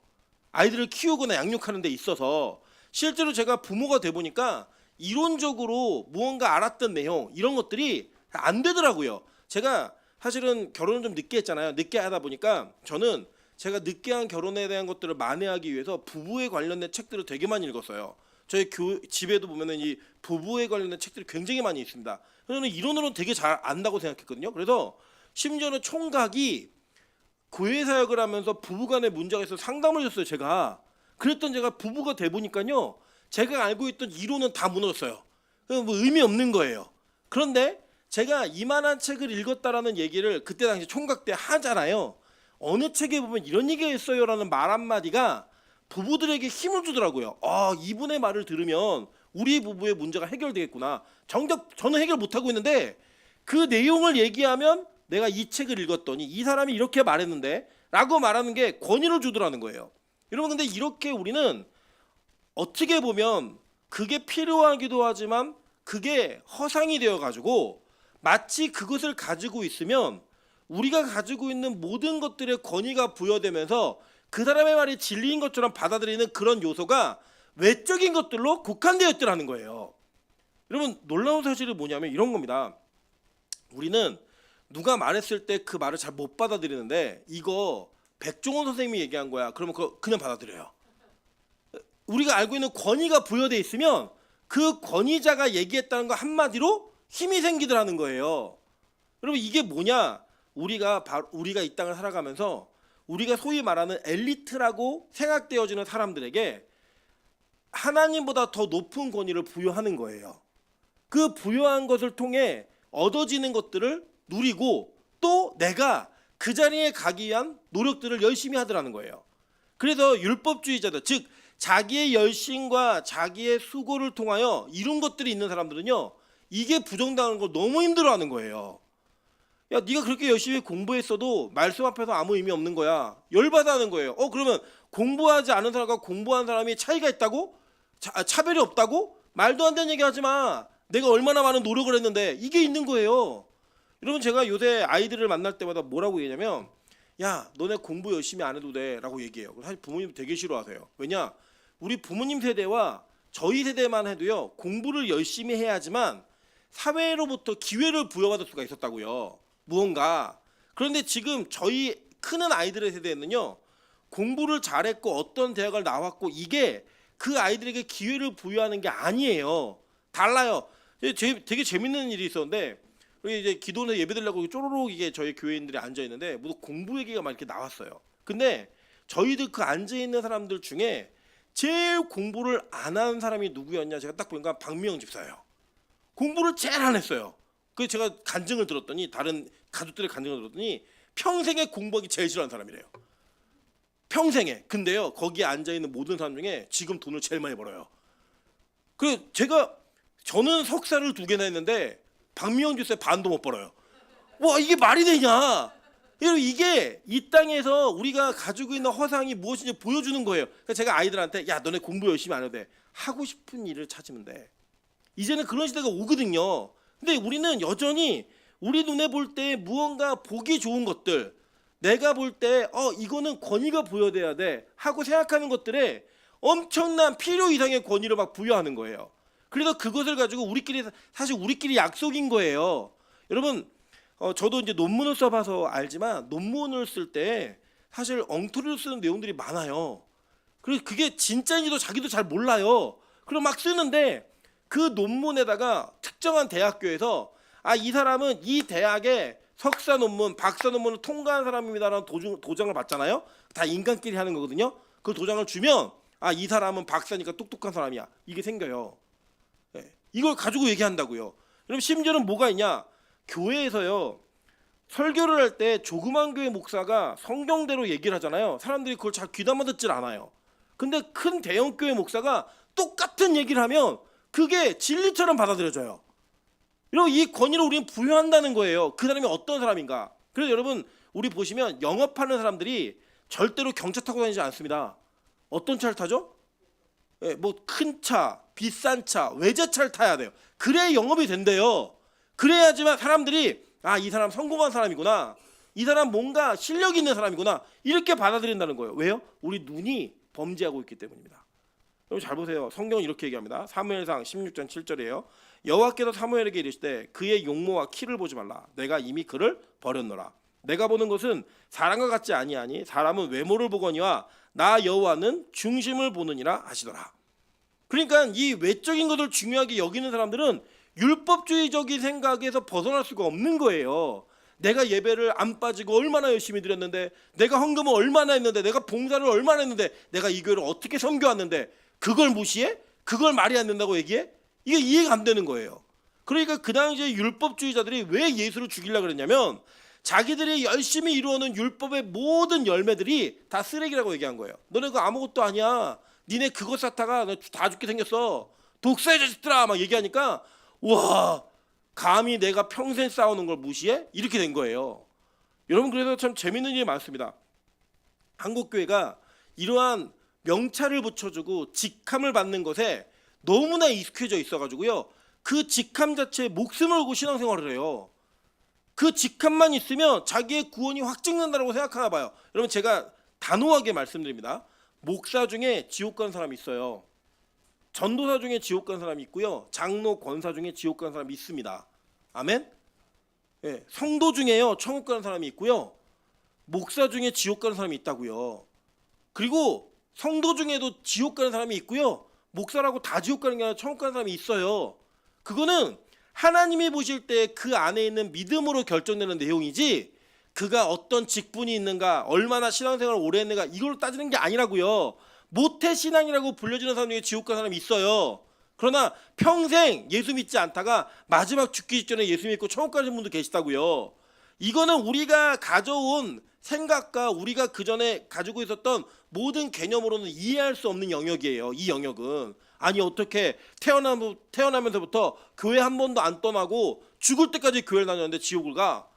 아이들을 키우거나 양육하는 데 있어서 실제로 제가 부모가 돼 보니까 이론적으로 무언가 알았던 내용 이런 것들이 안 되더라고요. 제가 사실은 결혼을 좀 늦게 했잖아요. 늦게 하다 보니까 저는 제가 늦게 한 결혼에 대한 것들을 만회하기 위해서 부부에 관련된 책들을 되게 많이 읽었어요. 저희 집에도 보면은 이 부부에 관련된 책들이 굉장히 많이 있습니다. 저는 이론으로는 되게 잘 안다고 생각했거든요. 그래서 심지어는 총각이 교회 사역을 하면서 부부간의 문제가 있어서 상담을 줬어요. 제가 그랬던 제가 부부가 돼 보니까요. 제가 알고 있던 이론은 다 무너졌어요. 뭐 의미 없는 거예요. 그런데 제가 이만한 책을 읽었다라는 얘기를 그때 당시 총각 때 하잖아요. 어느 책에 보면 이런 얘기가 있어요라는 말 한마디가 부부들에게 힘을 주더라고요. 이분의 말을 들으면 우리 부부의 문제가 해결되겠구나. 정작 저는 해결 못하고 있는데 그 내용을 얘기하면 내가 이 책을 읽었더니 이 사람이 이렇게 말했는데 라고 말하는 게 권위를 주더라는 거예요. 여러분 근데 이렇게 우리는 어떻게 보면 그게 필요하기도 하지만 그게 허상이 되어가지고 마치 그것을 가지고 있으면 우리가 가지고 있는 모든 것들의 권위가 부여되면서 그 사람의 말이 진리인 것처럼 받아들이는 그런 요소가 외적인 것들로 국한되어 있더라는 거예요. 여러분 놀라운 사실이 뭐냐면 이런 겁니다. 우리는 누가 말했을 때 그 말을 잘 못 받아들이는데 이거 백종원 선생님이 얘기한 거야. 그러면 그거 그냥 받아들여요. 우리가 알고 있는 권위가 부여되어 있으면 그 권위자가 얘기했다는 거 한마디로 힘이 생기더라는 거예요. 여러분 이게 뭐냐? 우리가 이 땅을 살아가면서 우리가 소위 말하는 엘리트라고 생각되어지는 사람들에게 하나님보다 더 높은 권위를 부여하는 거예요. 그 부여한 것을 통해 얻어지는 것들을 누리고 또 내가 그 자리에 가기 위한 노력들을 열심히 하더라는 거예요. 그래서 율법주의자들 즉 자기의 열심과 자기의 수고를 통하여 이룬 것들이 있는 사람들은요 이게 부정당하는 걸 너무 힘들어하는 거예요. 야, 네가 그렇게 열심히 공부했어도 말씀 앞에서 아무 의미 없는 거야. 열받아 하는 거예요. 그러면 공부하지 않은 사람과 공부한 사람이 차이가 있다고? 차별이 없다고? 말도 안 되는 얘기 하지 마. 내가 얼마나 많은 노력을 했는데 이게 있는 거예요. 여러분, 제가 요새 아이들을 만날 때마다 뭐라고 얘기하냐면, 야, 너네 공부 열심히 안 해도 돼 라고 얘기해요. 사실 부모님 되게 싫어하세요. 왜냐? 우리 부모님 세대와 저희 세대만 해도요, 공부를 열심히 해야지만 사회로부터 기회를 부여받을 수가 있었다고요. 무언가. 그런데 지금 저희 크는 아이들의 세대에는요, 공부를 잘했고 어떤 대학을 나왔고 이게 그 아이들에게 기회를 부여하는 게 아니에요. 달라요. 되게 재밌는 일이 있었는데, 우리 이제 기도원에 예배드리려고 쪼로록 이게 저희 교회인들이 앉아 있는데 모두 공부 얘기가 막 이렇게 나왔어요. 근데 저희들 그 앉아 있는 사람들 중에 제일 공부를 안 한 사람이 누구였냐? 제가 딱 보니까 박미영 집사예요. 공부를 제일 안 했어요. 그래서 제가 간증을 들었더니, 다른 가족들의 간증을 들었더니 평생에 공부하기 제일 싫어하는 사람이래요. 평생에. 근데요, 거기에 앉아 있는 모든 사람 중에 지금 돈을 제일 많이 벌어요. 그래서 저는 석사를 2개나 했는데 박미영 집사의 반도 못 벌어요. 와, 이게 말이 되냐? 여러분, 이게 이 땅에서 우리가 가지고 있는 허상이 무엇인지 보여주는 거예요. 그래서 제가 아이들한테, 야, 너네 공부 열심히 안 해도 돼. 하고 싶은 일을 찾으면 돼. 이제는 그런 시대가 오거든요. 근데 우리는 여전히 우리 눈에 볼 때 무언가 보기 좋은 것들, 내가 볼 때 이거는 권위가 부여돼야 돼 하고 생각하는 것들에 엄청난 필요 이상의 권위를 막 부여하는 거예요. 그래서 그것을 가지고 사실 우리끼리 약속인 거예요. 여러분, 저도 이제 논문을 써봐서 알지만 논문을 쓸 때 사실 엉터리로 쓰는 내용들이 많아요. 그래서 그게 진짜인지도 자기도 잘 몰라요. 그럼 막 쓰는데 그 논문에다가 특정한 대학교에서 이 사람은 이 대학의 석사 논문, 박사 논문을 통과한 사람입니다라는 도장을 받잖아요. 다 인간끼리 하는 거거든요. 그 도장을 주면 이 사람은 박사니까 똑똑한 사람이야. 이게 생겨요. 네. 이걸 가지고 얘기한다고요. 그럼 심지어는 뭐가 있냐? 교회에서요, 설교를 할 때 조그만 교회 목사가 성경대로 얘기를 하잖아요. 사람들이 그걸 잘 귀담아 듣질 않아요. 근데 큰 대형 교회 목사가 똑같은 얘기를 하면 그게 진리처럼 받아들여져요. 여러분, 이 권위를 우리는 부여한다는 거예요. 그 사람이 어떤 사람인가. 그래서 여러분, 우리 보시면 영업하는 사람들이 절대로 경차 타고 다니지 않습니다. 어떤 차를 타죠? 뭐 큰 차, 비싼 차, 외제차를 타야 돼요. 그래야 영업이 된대요. 그래야지만 사람들이 이 사람 성공한 사람이구나, 이 사람 뭔가 실력 있는 사람이구나, 이렇게 받아들인다는 거예요. 왜요? 우리 눈이 범죄하고 있기 때문입니다. 여러분, 잘 보세요. 성경은 이렇게 얘기합니다. 사무엘상 16장 7절이에요. 여호와께서 사무엘에게 이르시되 그의 용모와 키를 보지 말라. 내가 이미 그를 버렸노라. 내가 보는 것은 사람과 같지 아니하니 사람은 외모를 보거니와 나 여호와는 중심을 보느니라 하시더라. 그러니까 이 외적인 것을 중요하게 여기는 사람들은 율법주의적인 생각에서 벗어날 수가 없는 거예요. 내가 예배를 안 빠지고 얼마나 열심히 드렸는데, 내가 헌금을 얼마나 했는데, 내가 봉사를 얼마나 했는데, 내가 이 교회를 어떻게 섬겨왔는데 그걸 무시해? 그걸 말이 안 된다고 얘기해? 이게 이해가 안 되는 거예요. 그러니까 그 당시에 율법주의자들이 왜 예수를 죽이려고 그랬냐면 자기들이 열심히 이루어놓은 율법의 모든 열매들이 다 쓰레기라고 얘기한 거예요. 너네 그거 아무것도 아니야. 니네 그거 쌓다가 너 다 죽게 생겼어. 독사의 자식들아 막 얘기하니까, 와, 감히 내가 평생 쌓아놓은 걸 무시해? 이렇게 된 거예요. 여러분, 그래서 참 재밌는 일이 많습니다. 한국교회가 이러한 명찰을 붙여주고 직함을 받는 것에 너무나 익숙해져 있어가지고요, 그 직함 자체에 목숨을 걸고 신앙생활을 해요. 그 직함만 있으면 자기의 구원이 확 찍는다고 생각하나 봐요. 여러분, 제가 단호하게 말씀드립니다. 목사 중에 지옥 간 사람이 있어요. 전도사 중에 지옥 간 사람이 있고요, 장로, 권사 중에 지옥 간 사람이 있습니다. 아멘? 예, 성도 중에요 천국 가는 사람이 있고요, 목사 중에 지옥 가는 사람이 있다고요. 그리고 성도 중에도 지옥 가는 사람이 있고요, 목사라고 다 지옥 가는 게 아니라 천국 가는 사람이 있어요. 그거는 하나님이 보실 때 그 안에 있는 믿음으로 결정되는 내용이지, 그가 어떤 직분이 있는가, 얼마나 신앙생활을 오래 했는가, 이걸로 따지는 게 아니라고요. 모태 신앙이라고 불려지는 사람 중에 지옥 간 사람이 있어요. 그러나 평생 예수 믿지 않다가 마지막 죽기 직전에 예수 믿고 천국 가는 분도 계시다고요. 이거는 우리가 가져온 생각과 우리가 그 전에 가지고 있었던 모든 개념으로는 이해할 수 없는 영역이에요. 이 영역은. 아니, 어떻게 태어나면서부터 교회 한 번도 안 떠나고 죽을 때까지 교회를 다녔는데 지옥을 가?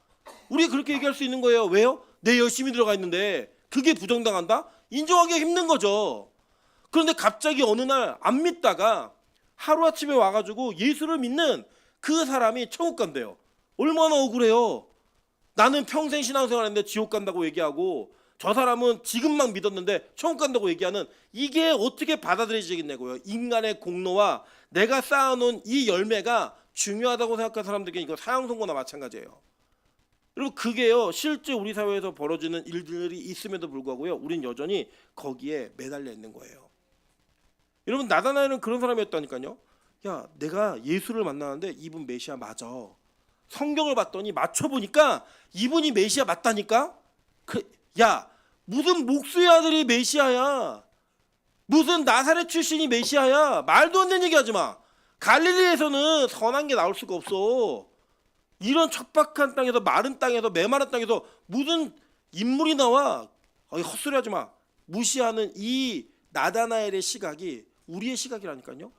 우리 그렇게 얘기할 수 있는 거예요. 왜요? 내 열심히 들어가 있는데 그게 부정당한다? 인정하기 힘든 거죠. 그런데 갑자기 어느 날 안 믿다가 하루아침에 와가지고 예수를 믿는 그 사람이 천국 간대요. 얼마나 억울해요. 나는 평생 신앙생활 했는데 지옥 간다고 얘기하고 저 사람은 지금 막 믿었는데 천국 간다고 얘기하는, 이게 어떻게 받아들여지겠냐고요. 인간의 공로와 내가 쌓아놓은 이 열매가 중요하다고 생각하는 사람들에게 이거 사형 선고나 마찬가지예요. 여러분, 그게요 실제 우리 사회에서 벌어지는 일들이 있음에도 불구하고요 우린 여전히 거기에 매달려 있는 거예요. 여러분, 나다나엘은 그런 사람이었다니까요. 야, 내가 예수를 만나는데 이분 메시아 맞아. 성경을 봤더니 맞춰보니까 이분이 메시아 맞다니까. 야, 무슨 목수의 아들이 메시아야. 무슨 나사렛 출신이 메시아야. 말도 안 되는 얘기 하지 마. 갈릴리에서는 선한 게 나올 수가 없어. 이런 척박한 땅에서, 마른 땅에서, 메마른 땅에서 무슨 인물이 나와. 헛소리 하지 마. 무시하는 이 나다나엘의 시각이 우리의 시각이라니까요.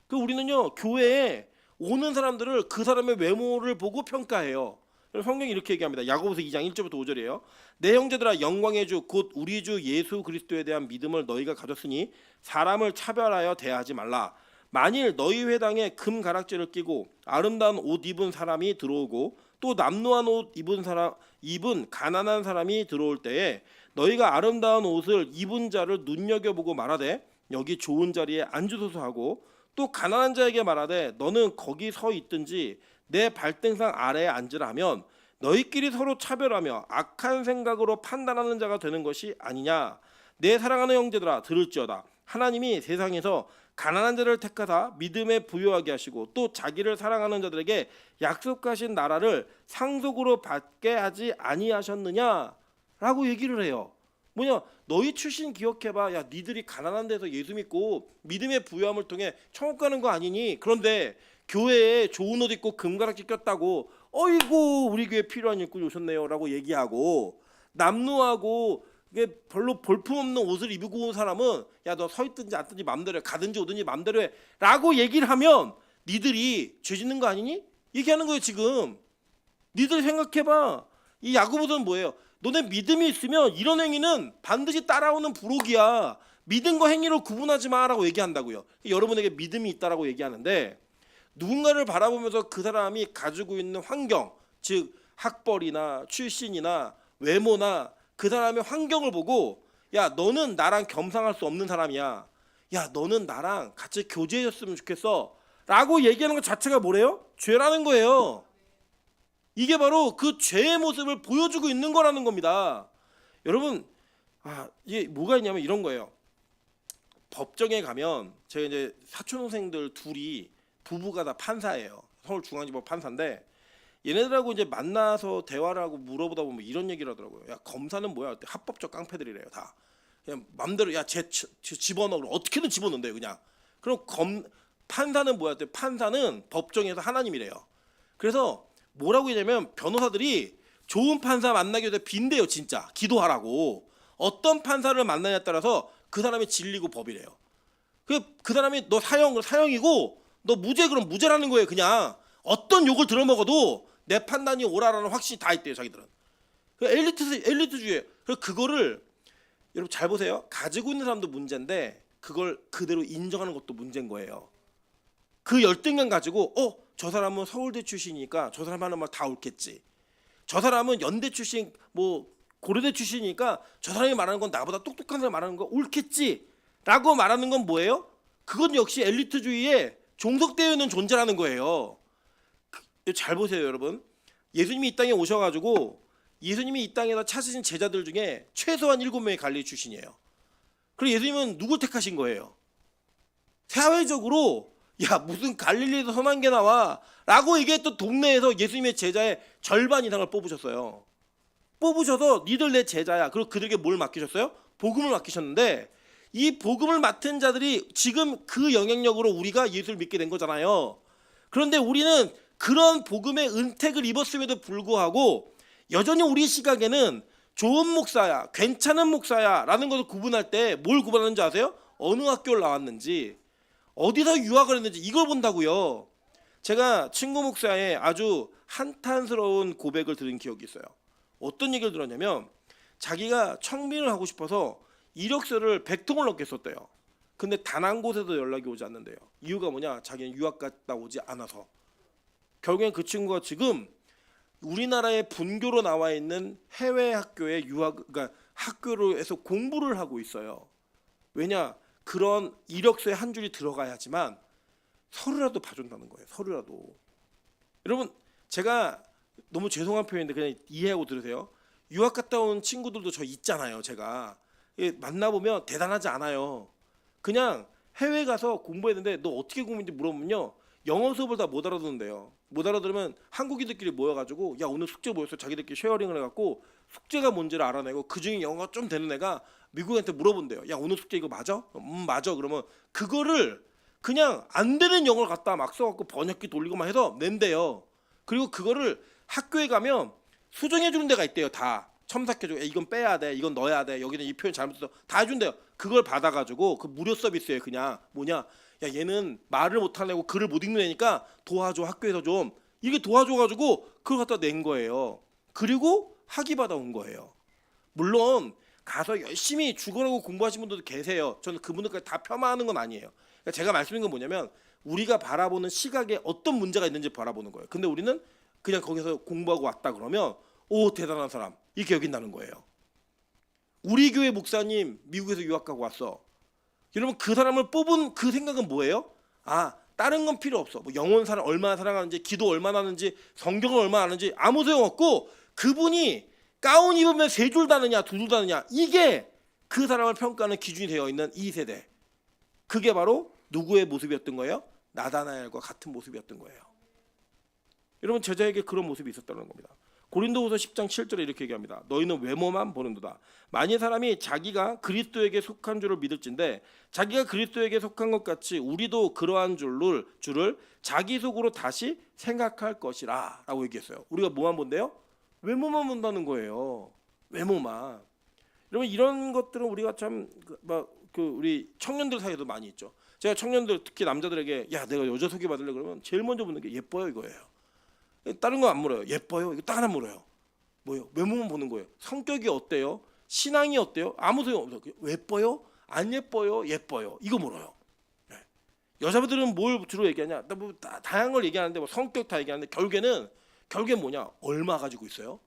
그 우리는요 교회에 오는 사람들을 그 사람의 외모를 보고 평가해요. 성경이 이렇게 얘기합니다. 야고보서 2장 1절부터 5절이에요. 내 형제들아, 영광의 주 곧 우리 주 예수 그리스도에 대한 믿음을 너희가 가졌으니 사람을 차별하여 대하지 말라. 만일 너희 회당에 금 가락지를 끼고 아름다운 옷 입은 사람이 들어오고 또 남루한 옷 입은 가난한 사람이 들어올 때에 너희가 아름다운 옷을 입은 자를 눈여겨보고 말하되 여기 좋은 자리에 앉으소서 하고 또 가난한 자에게 말하되 너는 거기 서 있든지 내 발등상 아래에 앉으라 하면 너희끼리 서로 차별하며 악한 생각으로 판단하는 자가 되는 것이 아니냐. 내 사랑하는 형제들아, 들을지어다. 하나님이 세상에서 가난한 자를 택하사 믿음에 부요하게 하시고 또 자기를 사랑하는 자들에게 약속하신 나라를 상속으로 받게 하지 아니하셨느냐라고 얘기를 해요. 뭐냐, 너희 출신 기억해봐. 야, 니들이 가난한 데서 예수 믿고 믿음의 부요함을 통해 천국 가는 거 아니니? 그런데 교회에 좋은 옷 입고 금가락지 꼈다고 어이구 우리 교회 필요한 일꾼이 오셨네요 라고 얘기하고, 남루하고 이게 별로 볼품없는 옷을 입고 온 사람은 야, 너 서 있든지 앉든지 맘대로 해, 가든지 오든지 맘대로 해 라고 얘기를 하면 니들이 죄 짓는 거 아니니? 얘기하는 거예요. 지금 니들 생각해봐. 이 야고보서는 뭐예요? 너네 믿음이 있으면 이런 행위는 반드시 따라오는 부록이야. 믿음과 행위로 구분하지 마라고 얘기한다고요. 여러분에게 믿음이 있다라고 얘기하는데, 누군가를 바라보면서 그 사람이 가지고 있는 환경, 즉 학벌이나 출신이나 외모나 그 사람의 환경을 보고 야, 너는 나랑 겸상할 수 없는 사람이야. 야, 너는 나랑 같이 교제해줬으면 좋겠어 라고 얘기하는 것 자체가 뭐래요? 죄라는 거예요. 이게 바로 그 죄의 모습을 보여주고 있는 거라는 겁니다. 여러분, 이게 뭐가 있냐면 이런 거예요. 법정에 가면 제가 이제 사촌 동생들 둘이 부부가 다 판사예요. 서울중앙지법 판사인데 얘네들하고 이제 만나서 대화를 하고 물어보다 보면 이런 얘기를 하더라고요. 야, 검사는 뭐야? 합법적 깡패들이래요. 다 그냥 맘대로 야, 쟤 집어넣어. 어떻게든 집어넣는데요, 그냥. 그럼 판사는 뭐야? 판사는 법정에서 하나님이래요. 그래서 뭐라고 했냐면 변호사들이 좋은 판사 만나기 위해서 빈대요. 진짜 기도하라고. 어떤 판사를 만나냐에 따라서 그 사람이 진리고 법이래요. 그 사람이 너 사형이고 너 무죄, 그럼 무죄라는 거예요. 그냥 어떤 욕을 들어먹어도 내 판단이 옳아라는 확신이 다 있대요, 자기들은. 엘리트주의예요. 그래서 그거를 여러분 잘 보세요. 가지고 있는 사람도 문제인데 그걸 그대로 인정하는 것도 문제인 거예요. 그 열등감 가지고 저 사람은 서울대 출신이니까 저 사람 하는 말 다 옳겠지. 저 사람은 연대 출신, 뭐 고려대 출신이니까 저 사람이 말하는 건 나보다 똑똑한 사람이 말하는 거 옳겠지 라고 말하는 건 뭐예요? 그건 역시 엘리트주의에 종속되어 있는 존재라는 거예요. 잘 보세요, 여러분. 예수님이 이 땅에 오셔가지고 예수님이 이 땅에서 찾으신 제자들 중에 최소한 7명의 갈릴리 출신이에요. 그리고 예수님은 누구 택하신 거예요? 사회적으로 야, 무슨 갈릴리에서 선한 게 나와 라고 얘기했던 동네에서 예수님의 제자의 절반 이상을 뽑으셨어요. 뽑으셔서 니들 내 제자야. 그리고 그들에게 뭘 맡기셨어요? 복음을 맡기셨는데 이 복음을 맡은 자들이 지금 그 영향력으로 우리가 예수를 믿게 된 거잖아요. 그런데 우리는 그런 복음의 은택을 입었음에도 불구하고 여전히 우리 시각에는 좋은 목사야, 괜찮은 목사야 라는 것을 구분할 때 뭘 구분하는지 아세요? 어느 학교를 나왔는지, 어디서 유학을 했는지 이걸 본다고요. 제가 친구 목사의 아주 한탄스러운 고백을 들은 기억이 있어요. 어떤 얘기를 들었냐면 자기가 청민을 하고 싶어서 이력서를 100통을 넘게 썼대요. 근데 단 한 곳에도 연락이 오지 않는데요. 이유가 뭐냐? 자기는 유학 갔다 오지 않아서. 결국엔 그 친구가 지금 우리나라의 분교로 나와 있는 해외 학교에 그러니까 학교로에서 공부를 하고 있어요. 왜냐? 그런 이력서에 한 줄이 들어가야지만 서류라도 봐준다는 거예요. 서류라도. 여러분, 제가 너무 죄송한 표현인데 그냥 이해하고 들으세요. 유학 갔다 온 친구들도 저 있잖아요. 제가 만나보면 대단하지 않아요. 그냥 해외 가서 공부했는데 너 어떻게 공부했는지 물어보면요, 영어 수업을 다 못 알아듣는데요. 못 알아들으면 한국인들끼리 모여가지고 야 오늘 숙제 뭐였어? 자기들끼리 쉐어링을 해갖고 숙제가 뭔지를 알아내고 그중에 영어가 좀 되는 애가 미국한테 물어본대요. 야 오늘 숙제 이거 맞아? 맞아. 그러면 그거를 그냥 안 되는 영어를 갖다 막 써갖고 번역기 돌리고만 해서 낸대요. 그리고 그거를 학교에 가면 수정해 주는 데가 있대요. 다 첨삭해주고 이건 빼야 돼, 이건 넣어야 돼, 여기는 이 표현 잘못했어, 다 해준대요. 그걸 받아가지고 그 무료 서비스에 그냥 뭐냐, 야 얘는 말을 못하고 글을 못 읽는 애니까 도와줘, 학교에서 좀 이렇게 도와줘가지고 그걸 갖다 낸 거예요. 그리고 학위 받아온 거예요. 물론 가서 열심히 죽으라고 공부하신 분들도 계세요. 저는 그분들까지 다 폄하하는 건 아니에요. 그러니까 제가 말씀드린 건 뭐냐면 우리가 바라보는 시각에 어떤 문제가 있는지 바라보는 거예요. 근데 우리는 그냥 거기서 공부하고 왔다 그러면 오 대단한 사람 이렇게 여긴다는 거예요. 우리 교회 목사님 미국에서 유학 가고 왔어. 여러분 그 사람을 뽑은 그 생각은 뭐예요? 아 다른 건 필요 없어. 뭐 영혼 사랑 얼마나 사랑하는지, 기도 얼마나 하는지, 성경을 얼마나 아는지 아무 소용 없고 그분이 가운 입으면 3줄 다느냐 2줄 다느냐 이게 그 사람을 평가하는 기준이 되어 있는 이 세대. 그게 바로 누구의 모습이었던 거예요? 나다나엘과 같은 모습이었던 거예요. 여러분 제자에게 그런 모습이 있었다는 겁니다. 고린도후서 10장 7절에 이렇게 얘기합니다. 너희는 외모만 보는도다. 만일 사람이 자기가 그리스도에게 속한 줄을 믿을진데 자기가 그리스도에게 속한 것 같이 우리도 그러한 줄을 자기 속으로 다시 생각할 것이라 라고 얘기했어요. 우리가 뭐만 본대요? 외모만 본다는 거예요. 외모만. 여러분 이런 것들은 우리가 참 우리 청년들 사이에도 많이 있죠. 제가 청년들 특히 남자들에게 야 내가 여자 소개받으려 그러면 제일 먼저 묻는 게 예뻐요 이거예요. 다른 거 안 물어요. 예뻐요? 이거 딱 하나 물어요. 뭐요? 외모만 보는 거예요. 성격이 어때요? 신앙이 어때요? 아무 소용 없어요. 예뻐요? 안 예뻐요? 예뻐요. 이거 물어요. 네. 여자분들은 뭘 주로 얘기하냐? 뭐 다양한 걸 얘기하는데 뭐 성격 다 얘기하는데 결국엔 뭐냐? 얼마 가지고 있어요?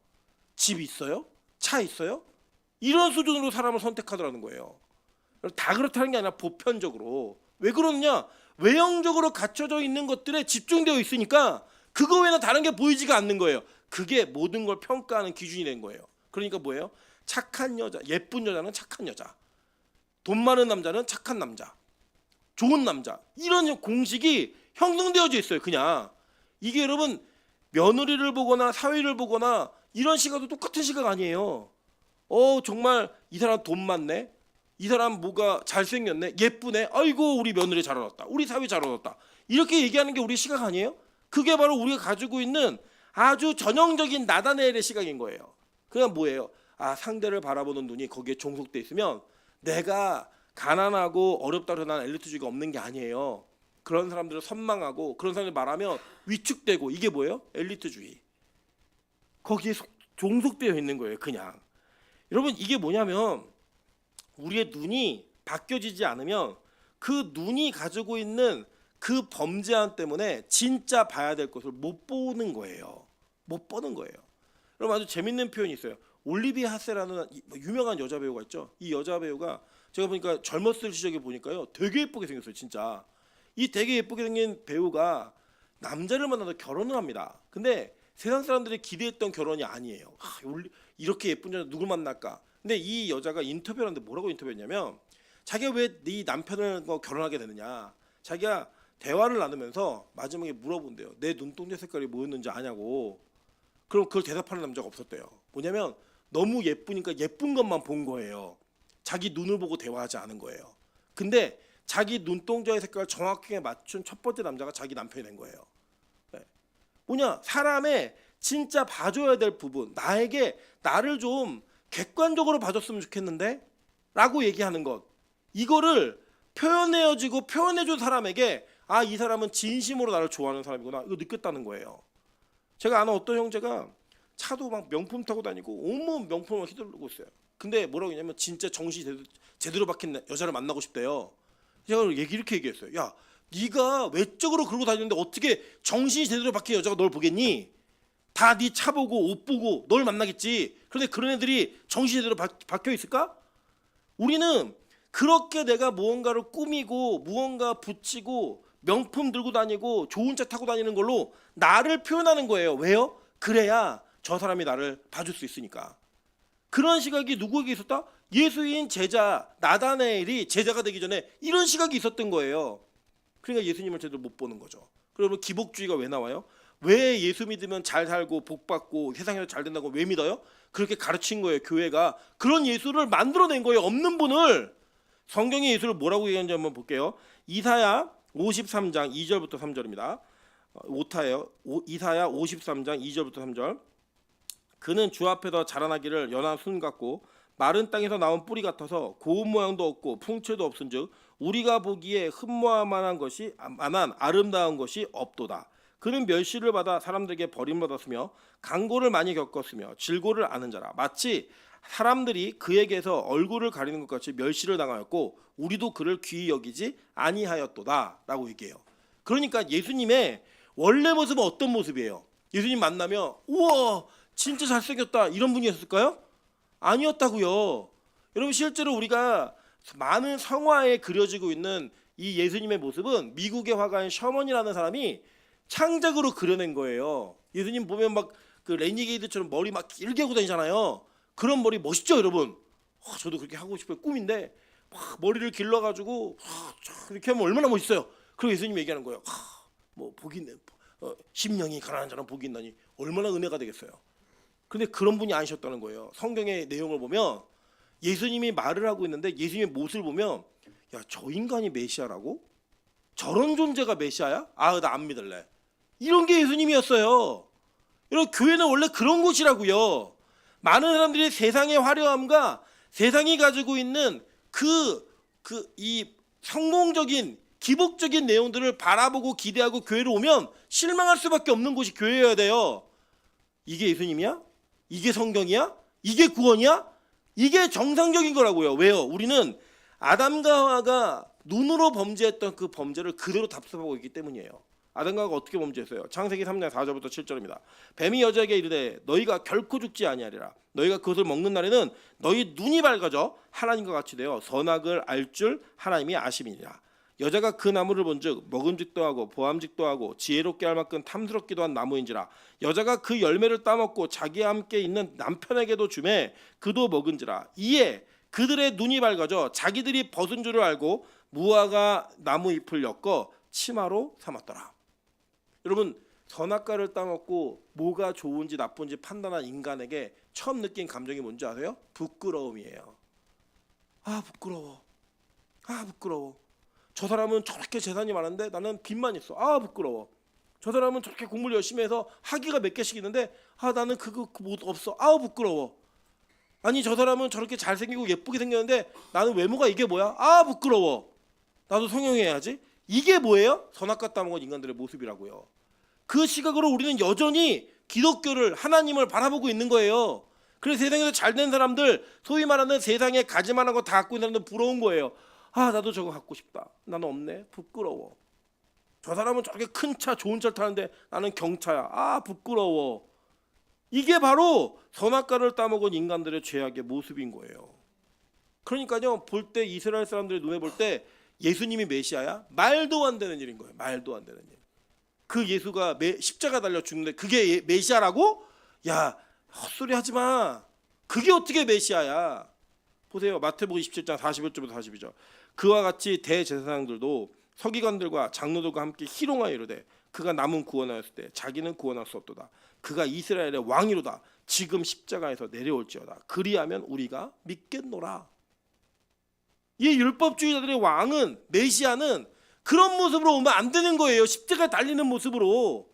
집 있어요? 차 있어요? 이런 수준으로 사람을 선택하더라는 거예요. 다 그렇다는 게 아니라 보편적으로. 왜 그러느냐? 외형적으로 갖춰져 있는 것들에 집중되어 있으니까 그거 외에는 다른 게 보이지가 않는 거예요. 그게 모든 걸 평가하는 기준이 된 거예요. 그러니까 뭐예요? 착한 여자, 예쁜 여자는 착한 여자, 돈 많은 남자는 착한 남자, 좋은 남자, 이런 공식이 형성되어져 있어요. 그냥 이게 여러분 며느리를 보거나 사위를 보거나 이런 시각도 똑같은 시각 아니에요. 정말 이 사람 돈 많네, 이 사람 뭐가 잘생겼네, 예쁘네, 아이고 우리 며느리 잘 얻었다, 우리 사위 잘 얻었다, 이렇게 얘기하는 게 우리 시각 아니에요? 그게 바로 우리가 가지고 있는 아주 전형적인 나다나엘의 시각인 거예요. 그냥 뭐예요? 아 상대를 바라보는 눈이 거기에 종속돼 있으면 내가 가난하고 어렵다고 해서 난 엘리트주의가 없는 게 아니에요. 그런 사람들을 선망하고 그런 사람들 말하면 위축되고 이게 뭐예요? 엘리트주의. 거기에 종속되어 있는 거예요. 그냥. 여러분 이게 뭐냐면 우리의 눈이 바뀌어지지 않으면 그 눈이 가지고 있는 그 범죄함 때문에 진짜 봐야 될 것을 못 보는 거예요. 못 보는 거예요. 여러분 아주 재밌는 표현이 있어요. 올리비아 하세라는 유명한 여자 배우가 있죠. 이 여자 배우가 제가 보니까 젊었을 시절에 보니까요 되게 예쁘게 생겼어요. 진짜 이 되게 예쁘게 생긴 배우가 남자를 만나서 결혼을 합니다. 근데 세상 사람들이 기대했던 결혼이 아니에요. 이렇게 예쁜 여자 누굴 만날까? 근데 이 여자가 인터뷰를 하는데 뭐라고 인터뷰했냐면 자기가 왜 네 남편을 결혼하게 되느냐, 자기가 대화를 나누면서 마지막에 물어본대요. 내 눈동자 색깔이 뭐였는지 아냐고. 그럼 그걸 대답하는 남자가 없었대요. 뭐냐면 너무 예쁘니까 예쁜 것만 본 거예요. 자기 눈을 보고 대화하지 않은 거예요. 근데 자기 눈동자의 색깔을 정확하게 맞춘 첫 번째 남자가 자기 남편이 된 거예요. 네. 뭐냐? 사람의 진짜 봐줘야 될 부분, 나를 좀 객관적으로 봐줬으면 좋겠는데? 라고 얘기하는 것. 이거를 표현해준 사람에게 아, 이 사람은 진심으로 나를 좋아하는 사람이구나, 이거 느꼈다는 거예요. 제가 아는 어떤 형제가 차도 막 명품 타고 다니고 온몸 명품을 휘두르고 있어요. 근데 뭐라고 했냐면 진짜 정신이 제대로 박힌 여자를 만나고 싶대요. 제가 이렇게 얘기했어요. 야, 네가 외적으로 그러고 다니는데 어떻게 정신이 제대로 박힌 여자가 널 보겠니? 다 네 차 보고 옷 보고 널 만나겠지. 그런데 그런 애들이 정신이 제대로 박혀 있을까? 우리는 그렇게 내가 무언가를 꾸미고 무언가 붙이고 명품 들고 다니고 좋은 차 타고 다니는 걸로 나를 표현하는 거예요. 왜요? 그래야 저 사람이 나를 봐줄 수 있으니까. 그런 시각이 누구에게 있었다? 예수인 제자 나다나엘이 제자가 되기 전에 이런 시각이 있었던 거예요. 그러니까 예수님을 제대로 못 보는 거죠. 그러면 기복주의가 왜 나와요? 왜 예수 믿으면 잘 살고 복 받고 세상에서 잘 된다고 왜 믿어요? 그렇게 가르친 거예요. 교회가 그런 예수를 만들어낸 거예요. 없는 분을. 성경의 예수를 뭐라고 얘기하는지 한번 볼게요. 이사야 53장 2절부터 3절입니다. 오타예요. 이사야 53장 2절부터 3절. 그는 주 앞에서 자라나기를 연한 순 같고 마른 땅에서 나온 뿌리 같아서 고운 모양도 없고 풍채도 없은즉 우리가 보기에 흠모할 만한 것이 만한 아름다운 것이 없도다. 그는 멸시를 받아 사람들에게 버림받았으며 강고를 많이 겪었으며 질고를 아는 자라. 마치 사람들이 그에게서 얼굴을 가리는 것 같이 멸시를 당하였고 우리도 그를 귀히 여기지 아니하였도다 라고 얘기해요. 그러니까 예수님의 원래 모습은 어떤 모습이에요? 예수님 만나면 우와 진짜 잘생겼다 이런 분이었을까요? 아니었다고요. 여러분 실제로 우리가 많은 성화에 그려지고 있는 이 예수님의 모습은 미국의 화가인 셔먼이라는 사람이 창작으로 그려낸 거예요. 예수님 보면 막 그 레니게이드처럼 머리 막 길게 하고 다니잖아요. 그런 머리 멋있죠, 여러분? 저도 그렇게 하고 싶어요. 꿈인데 막 머리를 길러가지고 이렇게 하면 얼마나 멋있어요. 그리고 예수님이 얘기하는 거예요. 뭐 복이 심령이 가난한 자는 복이 있나니 얼마나 은혜가 되겠어요. 근데 그런 분이 아니셨다는 거예요. 성경의 내용을 보면 예수님이 말을 하고 있는데 예수님의 모습을 보면 야, 저 인간이 메시아라고? 저런 존재가 메시아야? 아, 나 안 믿을래. 이런 게 예수님이었어요. 여러분 교회는 원래 그런 곳이라고요. 많은 사람들이 세상의 화려함과 세상이 가지고 있는 이 성공적인 기복적인 내용들을 바라보고 기대하고 교회로 오면 실망할 수밖에 없는 곳이 교회여야 돼요. 이게 예수님이야? 이게 성경이야? 이게 구원이야? 이게 정상적인 거라고요. 왜요? 우리는 아담과 하와가 눈으로 범죄했던 그 범죄를 그대로 답습하고 있기 때문이에요. 아담과 하와가 어떻게 범죄했어요? 창세기 3장 4절부터 7절입니다. 뱀이 여자에게 이르되 너희가 결코 죽지 아니하리라. 너희가 그것을 먹는 날에는 너희 눈이 밝아져 하나님과 같이 되어 선악을 알 줄 하나님이 아심이니라. 여자가 그 나무를 본즉 먹음직도 하고 보암직도 하고 지혜롭게 할 만큼 탐스럽기도 한 나무인지라. 여자가 그 열매를 따먹고 자기와 함께 있는 남편에게도 주매 그도 먹은지라. 이에 그들의 눈이 밝아져 자기들이 벗은 줄을 알고 무화과 나무 잎을 엮어 치마로 삼았더라. 여러분 선악과를 따먹고 뭐가 좋은지 나쁜지 판단한 인간에게 처음 느낀 감정이 뭔지 아세요? 부끄러움이에요. 아 부끄러워. 아 부끄러워. 저 사람은 저렇게 재산이 많은데 나는 빚만 있어. 아 부끄러워. 저 사람은 저렇게 공부를 열심히 해서 학위가 몇 개씩 있는데 아 나는 그거 못 없어. 아 부끄러워. 아니 저 사람은 저렇게 잘생기고 예쁘게 생겼는데 나는 외모가 이게 뭐야? 아 부끄러워. 나도 성형해야지. 이게 뭐예요? 선악과 따먹은 인간들의 모습이라고요. 그 시각으로 우리는 여전히 기독교를 하나님을 바라보고 있는 거예요. 그래서 세상에서 잘된 사람들 소위 말하는 세상에 가지만한 거 다 갖고 있는 사람들 부러운 거예요. 아 나도 저거 갖고 싶다. 나는 없네. 부끄러워. 저 사람은 저렇게 큰 차 좋은 차를 타는데 나는 경차야. 아 부끄러워. 이게 바로 선악과를 따먹은 인간들의 죄악의 모습인 거예요. 그러니까요 볼 때 이스라엘 사람들의 눈에 볼 때 예수님이 메시아야? 말도 안 되는 일인 거예요. 말도 안 되는 일. 그 예수가 십자가 달려 죽는데 그게 메시아라고? 야 헛소리 하지 마. 그게 어떻게 메시아야? 보세요. 마태복음 27장 41절부터 42절. 그와 같이 대제사장들도 서기관들과 장로들과 함께 희롱하여 이르되 그가 남은 구원하였을 때 자기는 구원할 수 없도다. 그가 이스라엘의 왕이로다. 지금 십자가에서 내려올지어다. 그리하면 우리가 믿겠노라. 이 율법주의자들의 왕은 메시아는 그런 모습으로 오면 안 되는 거예요. 십자가에 달리는 모습으로.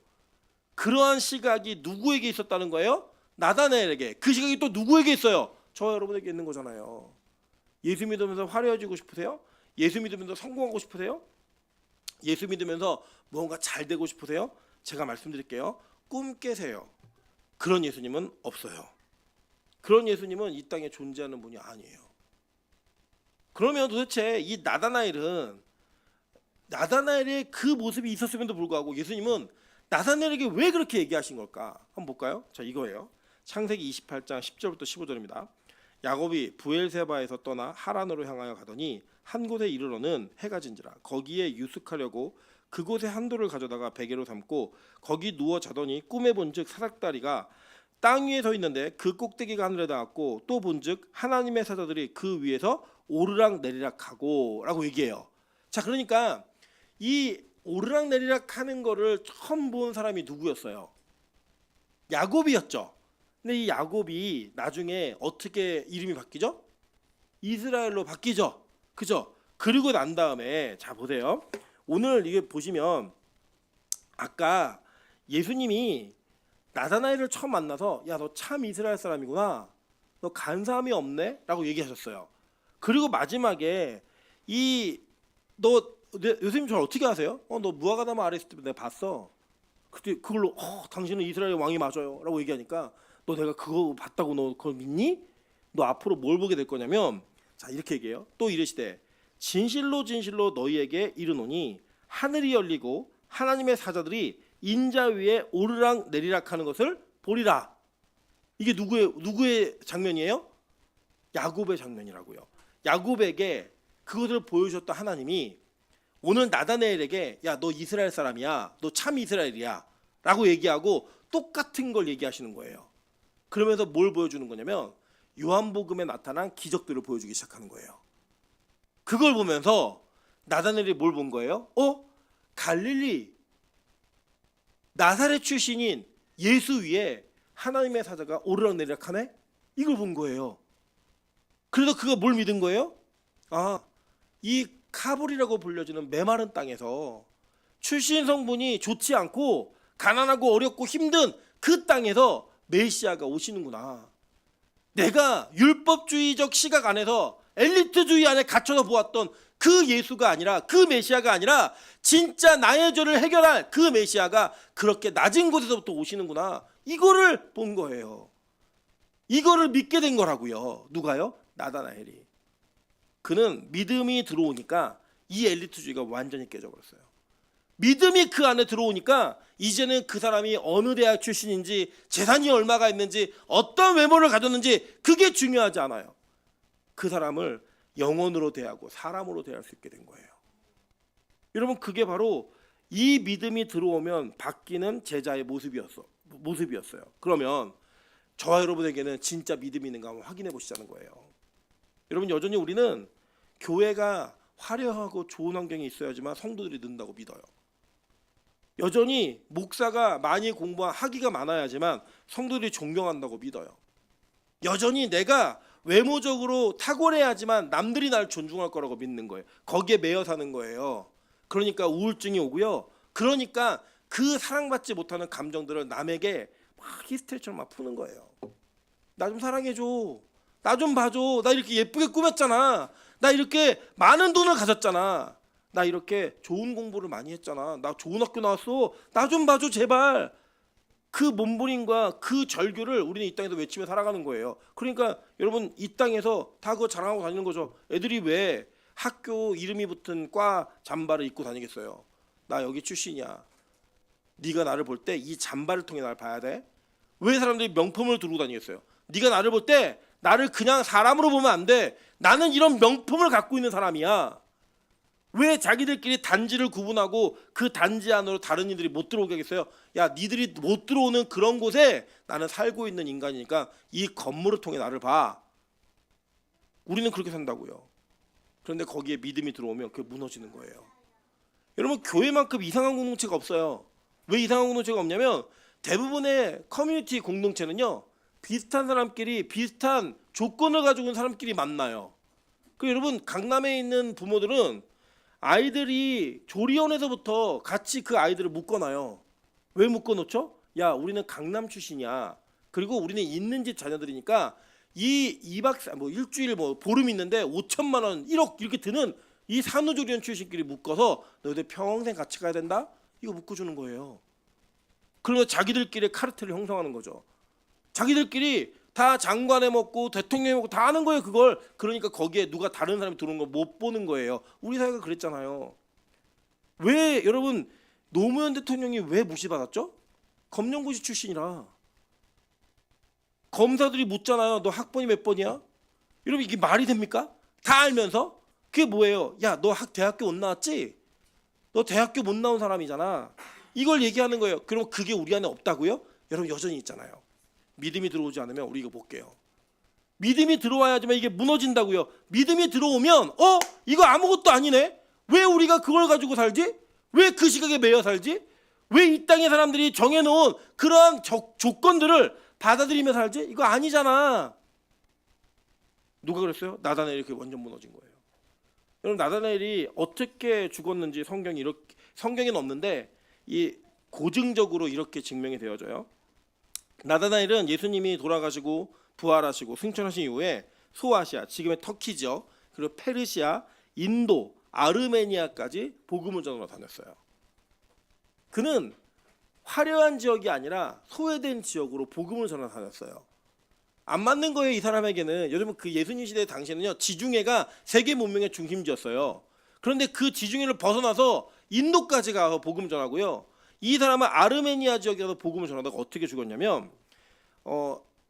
그러한 시각이 누구에게 있었다는 거예요? 나다나엘에게. 그 시각이 또 누구에게 있어요? 저 여러분에게 있는 거잖아요. 예수 믿으면서 화려해지고 싶으세요? 예수 믿으면서 성공하고 싶으세요? 예수 믿으면서 뭔가 잘 되고 싶으세요? 제가 말씀드릴게요. 꿈 깨세요. 그런 예수님은 없어요. 그런 예수님은 이 땅에 존재하는 분이 아니에요. 그러면 도대체 이 나다나엘의 그 모습이 있었음에도 불구하고 예수님은 나다나엘에게 왜 그렇게 얘기하신 걸까? 한번 볼까요? 자, 이거예요. 창세기 28장 10절부터 15절입니다. 야곱이 부엘세바에서 떠나 하란으로 향하여 가더니 한 곳에 이르러는 해가 진지라 거기에 유숙하려고 그곳에 한돌을 가져다가 베개로 삼고 거기 누워 자더니 꿈에 본즉 사닥다리가 땅 위에 서 있는데 그 꼭대기가 하늘에 닿았고 또 본즉 하나님의 사자들이 그 위에서 오르락 내리락 하고 라고 얘기해요. 자, 그러니까 이 오르락 내리락 하는 거를 처음 본 사람이 누구였어요? 야곱이었죠. 근데 이 야곱이 나중에 어떻게 이름이 바뀌죠? 이스라엘로 바뀌죠. 그죠? 그리고 난 다음에 자 보세요. 오늘 이게 보시면 아까 예수님이 나다나엘을 처음 만나서 야, 너 참 이스라엘 사람이구나. 너 간사함이 없네? 라고 얘기하셨어요. 그리고 마지막에 예수님 저를 어떻게 아세요? 너 무화과나무 아래 있을 때 내가 봤어. 그때 그걸로 당신은 이스라엘 왕이 맞아요 라고 얘기하니까 너 내가 그거 봤다고 너 그걸 믿니? 너 앞으로 뭘 보게 될 거냐면 자 이렇게 얘기해요. 또 이르시되 진실로 진실로 너희에게 이르노니 하늘이 열리고 하나님의 사자들이 인자 위에 오르락 내리락 하는 것을 보리라. 이게 누구의 장면이에요? 야곱의 장면이라고요. 야곱에게 그것을 보여주셨던 하나님이 오늘 나다나엘에게 야, 너 이스라엘 사람이야. 너 참 이스라엘이야. 라고 얘기하고 똑같은 걸 얘기하시는 거예요. 그러면서 뭘 보여주는 거냐면 요한복음에 나타난 기적들을 보여주기 시작하는 거예요. 그걸 보면서 나다나엘이 뭘 본 거예요? 갈릴리 나사렛 출신인 예수 위에 하나님의 사자가 오르락내리락 하네? 이걸 본 거예요. 그래서 그가 뭘 믿은 거예요? 이 카불이라고 불려지는 메마른 땅에서 출신 성분이 좋지 않고 가난하고 어렵고 힘든 그 땅에서 메시아가 오시는구나. 내가 율법주의적 시각 안에서 엘리트주의 안에 갇혀서 보았던 그 예수가 아니라 그 메시아가 아니라 진짜 나의 죄를 해결할 그 메시아가 그렇게 낮은 곳에서부터 오시는구나. 이거를 본 거예요. 이거를 믿게 된 거라고요. 누가요? 나다나엘이. 그는 믿음이 들어오니까 이 엘리트주의가 완전히 깨져버렸어요. 믿음이 그 안에 들어오니까 이제는 그 사람이 어느 대학 출신인지 재산이 얼마가 있는지 어떤 외모를 가졌는지 그게 중요하지 않아요. 그 사람을 영혼으로 대하고 사람으로 대할 수 있게 된 거예요. 여러분 그게 바로 이 믿음이 들어오면 바뀌는 제자의 모습이었어요. 그러면 저와 여러분에게는 진짜 믿음이 있는가 한번 확인해 보시자는 거예요. 여러분 여전히 우리는 교회가 화려하고 좋은 환경이 있어야지만 성도들이 는다고 믿어요. 여전히 목사가 많이 공부한 학위가 많아야지만 성도들이 존경한다고 믿어요. 여전히 내가 외모적으로 탁월해야지만 남들이 날 존중할 거라고 믿는 거예요. 거기에 매여 사는 거예요. 그러니까 우울증이 오고요. 그러니까 그 사랑받지 못하는 감정들을 남에게 막 히스테리처럼 막 푸는 거예요. 나 좀 사랑해줘. 나 좀 봐줘. 나 이렇게 예쁘게 꾸몄잖아. 나 이렇게 많은 돈을 가졌잖아. 나 이렇게 좋은 공부를 많이 했잖아. 나 좋은 학교 나왔어. 나 좀 봐줘 제발. 그 몸부림과 그 절규를 우리는 이 땅에서 외치며 살아가는 거예요. 그러니까 여러분 이 땅에서 다 그거 자랑하고 다니는 거죠. 애들이 왜 학교 이름이 붙은 과 잠바를 입고 다니겠어요? 나 여기 출신이야. 네가 나를 볼 때 이 잠바를 통해 나를 봐야 돼? 왜 사람들이 명품을 두르고 다니겠어요? 네가 나를 볼 때 나를 그냥 사람으로 보면 안 돼. 나는 이런 명품을 갖고 있는 사람이야. 왜 자기들끼리 단지를 구분하고 그 단지 안으로 다른 이들이 못 들어오게 하겠어요? 야, 니들이 못 들어오는 그런 곳에 나는 살고 있는 인간이니까 이 건물을 통해 나를 봐. 우리는 그렇게 산다고요. 그런데 거기에 믿음이 들어오면 그게 무너지는 거예요. 여러분 교회만큼 이상한 공동체가 없어요. 왜 이상한 공동체가 없냐면 대부분의 커뮤니티 공동체는요. 비슷한 사람끼리 비슷한 조건을 가지고 있는 사람끼리 만나요. 그 여러분 강남에 있는 부모들은 아이들이 조리원에서부터 같이 그 아이들을 묶어놔요. 왜 묶어놓죠? 야, 우리는 강남 출신이야. 그리고 우리는 있는 집 자녀들이니까 이 2박 3일 일주일 보름 있는데 5천만 원, 1억 이렇게 드는 이 산후조리원 출신끼리 묶어서 너희들 평생 같이 가야 된다? 이거 묶어주는 거예요. 그러면 자기들끼리 카르텔을 형성하는 거죠. 자기들끼리 다 장관에 먹고 대통령에 먹고 다 하는 거예요 그걸. 그러니까 거기에 누가 다른 사람이 들어오는 걸 못 보는 거예요. 우리 사회가 그랬잖아요. 왜 여러분 노무현 대통령이 왜 무시받았죠? 검정고시 출신이라. 검사들이 묻잖아요. 너 학번이 몇 번이야? 여러분 이게 말이 됩니까? 다 알면서? 그게 뭐예요? 야, 너 대학교 못 나왔지? 너 대학교 못 나온 사람이잖아. 이걸 얘기하는 거예요. 그럼 그게 우리 안에 없다고요? 여러분 여전히 있잖아요. 믿음이 들어오지 않으면 우리 이거 볼게요. 믿음이 들어와야지만 이게 무너진다고요. 믿음이 들어오면 이거 아무것도 아니네. 왜 우리가 그걸 가지고 살지? 왜 그 시각에 매여 살지? 왜 이 땅의 사람들이 정해놓은 그러한 조건들을 받아들이며 살지? 이거 아니잖아. 누가 그랬어요? 나다나엘이 그게 완전 무너진 거예요. 여러분 나다나엘이 어떻게 죽었는지 성경에는 없는데 이 고증적으로 이렇게 증명이 되어져요. 나다나엘은 예수님이 돌아가시고 부활하시고 승천하신 이후에 소아시아, 지금의 터키죠. 그리고 페르시아, 인도, 아르메니아까지 복음을 전하러 다녔어요. 그는 화려한 지역이 아니라 소외된 지역으로 복음을 전하러 다녔어요. 안 맞는 거예요 이 사람에게는. 여러분 그 예수님 시대 당시에는요 지중해가 세계 문명의 중심지였어요. 그런데 그 지중해를 벗어나서 인도까지 가서 복음을 전하고요. 이 사람은 아르메니아 지역에서 복음을 전하다가 어떻게 죽었냐면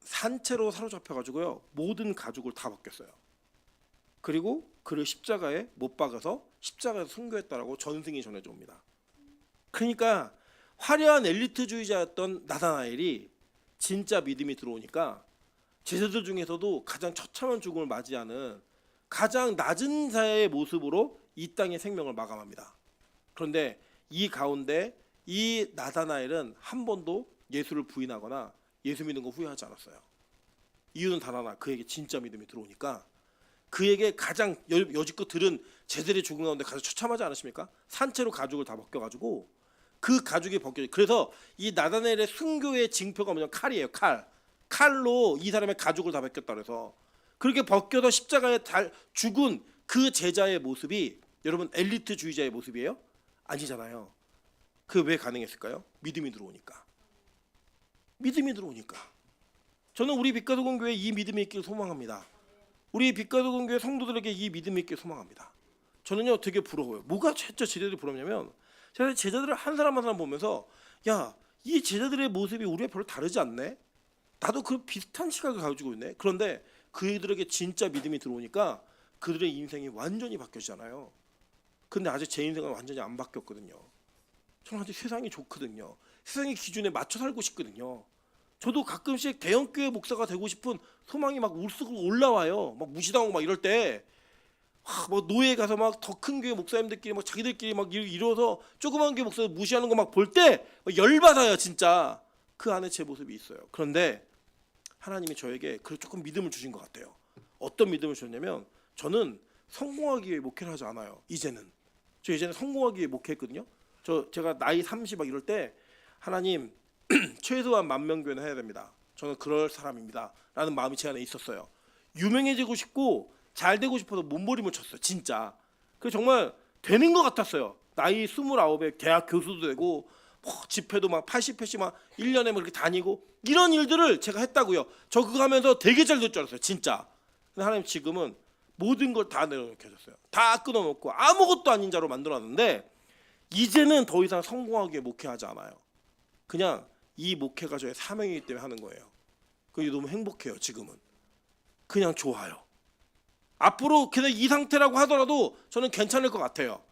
산채로 사로잡혀가지고요 모든 가죽을 다 벗겼어요. 그리고 그를 십자가에 못 박아서 십자가에서 순교했다라고 전승이 전해져 옵니다. 그러니까 화려한 엘리트주의자였던 나다나엘이 진짜 믿음이 들어오니까 제자들 중에서도 가장 처참한 죽음을 맞이하는 가장 낮은 자의 모습으로 이 땅의 생명을 마감합니다. 그런데 이 가운데 이 나다나엘은 한 번도 예수를 부인하거나 예수 믿는 거 후회하지 않았어요. 이유는 단 하나, 그에게 진짜 믿음이 들어오니까. 그에게 가장 여지껏 들은 제자들의 죽음 가운데 가장 처참하지 않으십니까? 산채로 가죽을 다 벗겨가지고 그 가죽이 벗겨져. 그래서 이 나다나엘의 순교의 징표가 뭐냐면 칼이에요. 칼로 이 사람의 가죽을 다 벗겼다 그래서 그렇게 벗겨서 십자가에 죽은 그 제자의 모습이 여러분 엘리트주의자의 모습이에요? 아니잖아요. 그게 왜 가능했을까요? 믿음이 들어오니까. 믿음이 들어오니까. 저는 우리 빛가도공교회 이 믿음이 있기를 소망합니다. 우리 빛가도공교회 성도들에게 이 믿음이 있기를 소망합니다. 저는요 되게 부러워요. 뭐가 진짜 제자들이 부럽냐면 제가 제자들을 한 사람 한 사람 보면서 야, 이 제자들의 모습이 우리와 별로 다르지 않네? 나도 그 비슷한 시각을 가지고 있네. 그런데 그들에게 진짜 믿음이 들어오니까 그들의 인생이 완전히 바뀌었잖아요. 근데 아직 제 인생은 완전히 안 바뀌었거든요. 저는 아직 세상이 좋거든요. 세상의 기준에 맞춰 살고 싶거든요. 저도 가끔씩 대형교회 목사가 되고 싶은 소망이 막 울쑥 올라와요. 막 무시당하고 막 이럴 때 막 노예에 가서 막 더 큰 교회 목사님들끼리 막 자기들끼리 막 이뤄서 조그만 교회 목사들 무시하는 거 막 볼 때 열받아요 진짜. 그 안에 제 모습이 있어요. 그런데 하나님이 저에게 그 조금 믿음을 주신 것 같아요. 어떤 믿음을 주셨냐면 저는 성공하기 위해 목회를 하지 않아요. 이제는 저 예전에 성공하기 위해 목회했거든요. 제가 나이 30 막 이럴 때 하나님 최소한 10,000명 교회는 해야 됩니다. 저는 그럴 사람입니다. 라는 마음이 제 안에 있었어요. 유명해지고 싶고 잘 되고 싶어서 몸부림을 쳤어요. 진짜. 그래서 정말 되는 것 같았어요. 나이 29에 대학 교수도 되고 집회도 막 80회씩 막 1년에 뭐 이렇게 다니고 이런 일들을 제가 했다고요. 저 그거 하면서 되게 잘 될 줄 알았어요. 진짜. 근데 하나님 지금은 모든 걸 다 내려놓게 하셨어요. 다 끊어놓고 아무것도 아닌 자로 만들어놨는데 이제는 더 이상 성공하기에 목회하지 않아요. 그냥 이 목회가 저의 사명이기 때문에 하는 거예요. 그게 너무 행복해요. 지금은 그냥 좋아요. 앞으로 그냥 이 상태라고 하더라도 저는 괜찮을 것 같아요.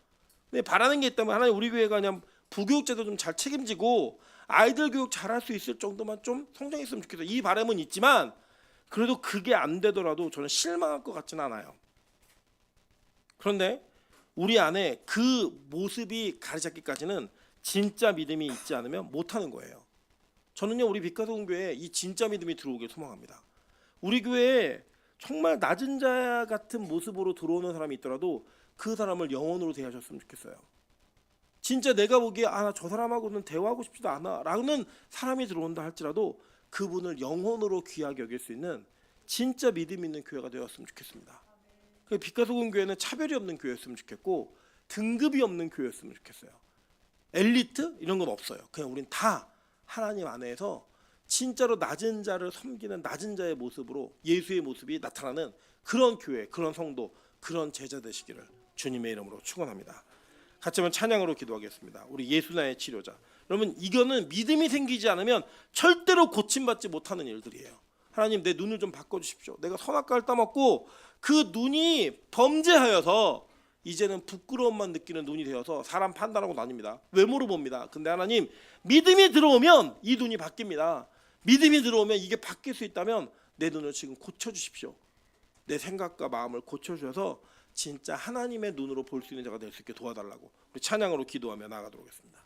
근데 바라는 게 있다면 하나님 우리 교회가 그냥 부교육제도 좀 잘 책임지고 아이들 교육 잘할 수 있을 정도만 좀 성장했으면 좋겠어요. 이 바람은 있지만 그래도 그게 안 되더라도 저는 실망할 것 같지는 않아요. 그런데 우리 안에 그 모습이 가리 잡기까지는 진짜 믿음이 있지 않으면 못하는 거예요. 저는요 우리 빛가도공교회에 이 진짜 믿음이 들어오길 소망합니다. 우리 교회에 정말 낮은 자 같은 모습으로 들어오는 사람이 있더라도 그 사람을 영혼으로 대하셨으면 좋겠어요. 진짜 내가 보기에 나 저 사람하고는 대화하고 싶지도 않아 라는 사람이 들어온다 할지라도 그분을 영혼으로 귀하게 여길 수 있는 진짜 믿음 있는 교회가 되었으면 좋겠습니다. 빛가서군 교회는 차별이 없는 교회였으면 좋겠고 등급이 없는 교회였으면 좋겠어요. 엘리트 이런 건 없어요. 그냥 우린 다 하나님 안에서 진짜로 낮은 자를 섬기는 낮은 자의 모습으로 예수의 모습이 나타나는 그런 교회, 그런 성도, 그런 제자 되시기를 주님의 이름으로 축원합니다. 같이 한번 찬양으로 기도하겠습니다. 우리 예수 나의 치료자. 여러분 이거는 믿음이 생기지 않으면 절대로 고침받지 못하는 일들이에요. 하나님 내 눈을 좀 바꿔주십시오. 내가 선악과를 따먹고 그 눈이 범죄하여서 이제는 부끄러움만 느끼는 눈이 되어서 사람 판단하고 다닙니다. 외모로 봅니다. 근데 하나님 믿음이 들어오면 이 눈이 바뀝니다. 믿음이 들어오면 이게 바뀔 수 있다면 내 눈을 지금 고쳐주십시오. 내 생각과 마음을 고쳐주셔서 진짜 하나님의 눈으로 볼 수 있는 자가 될 수 있게 도와달라고 우리 찬양으로 기도하며 나아가도록 하겠습니다.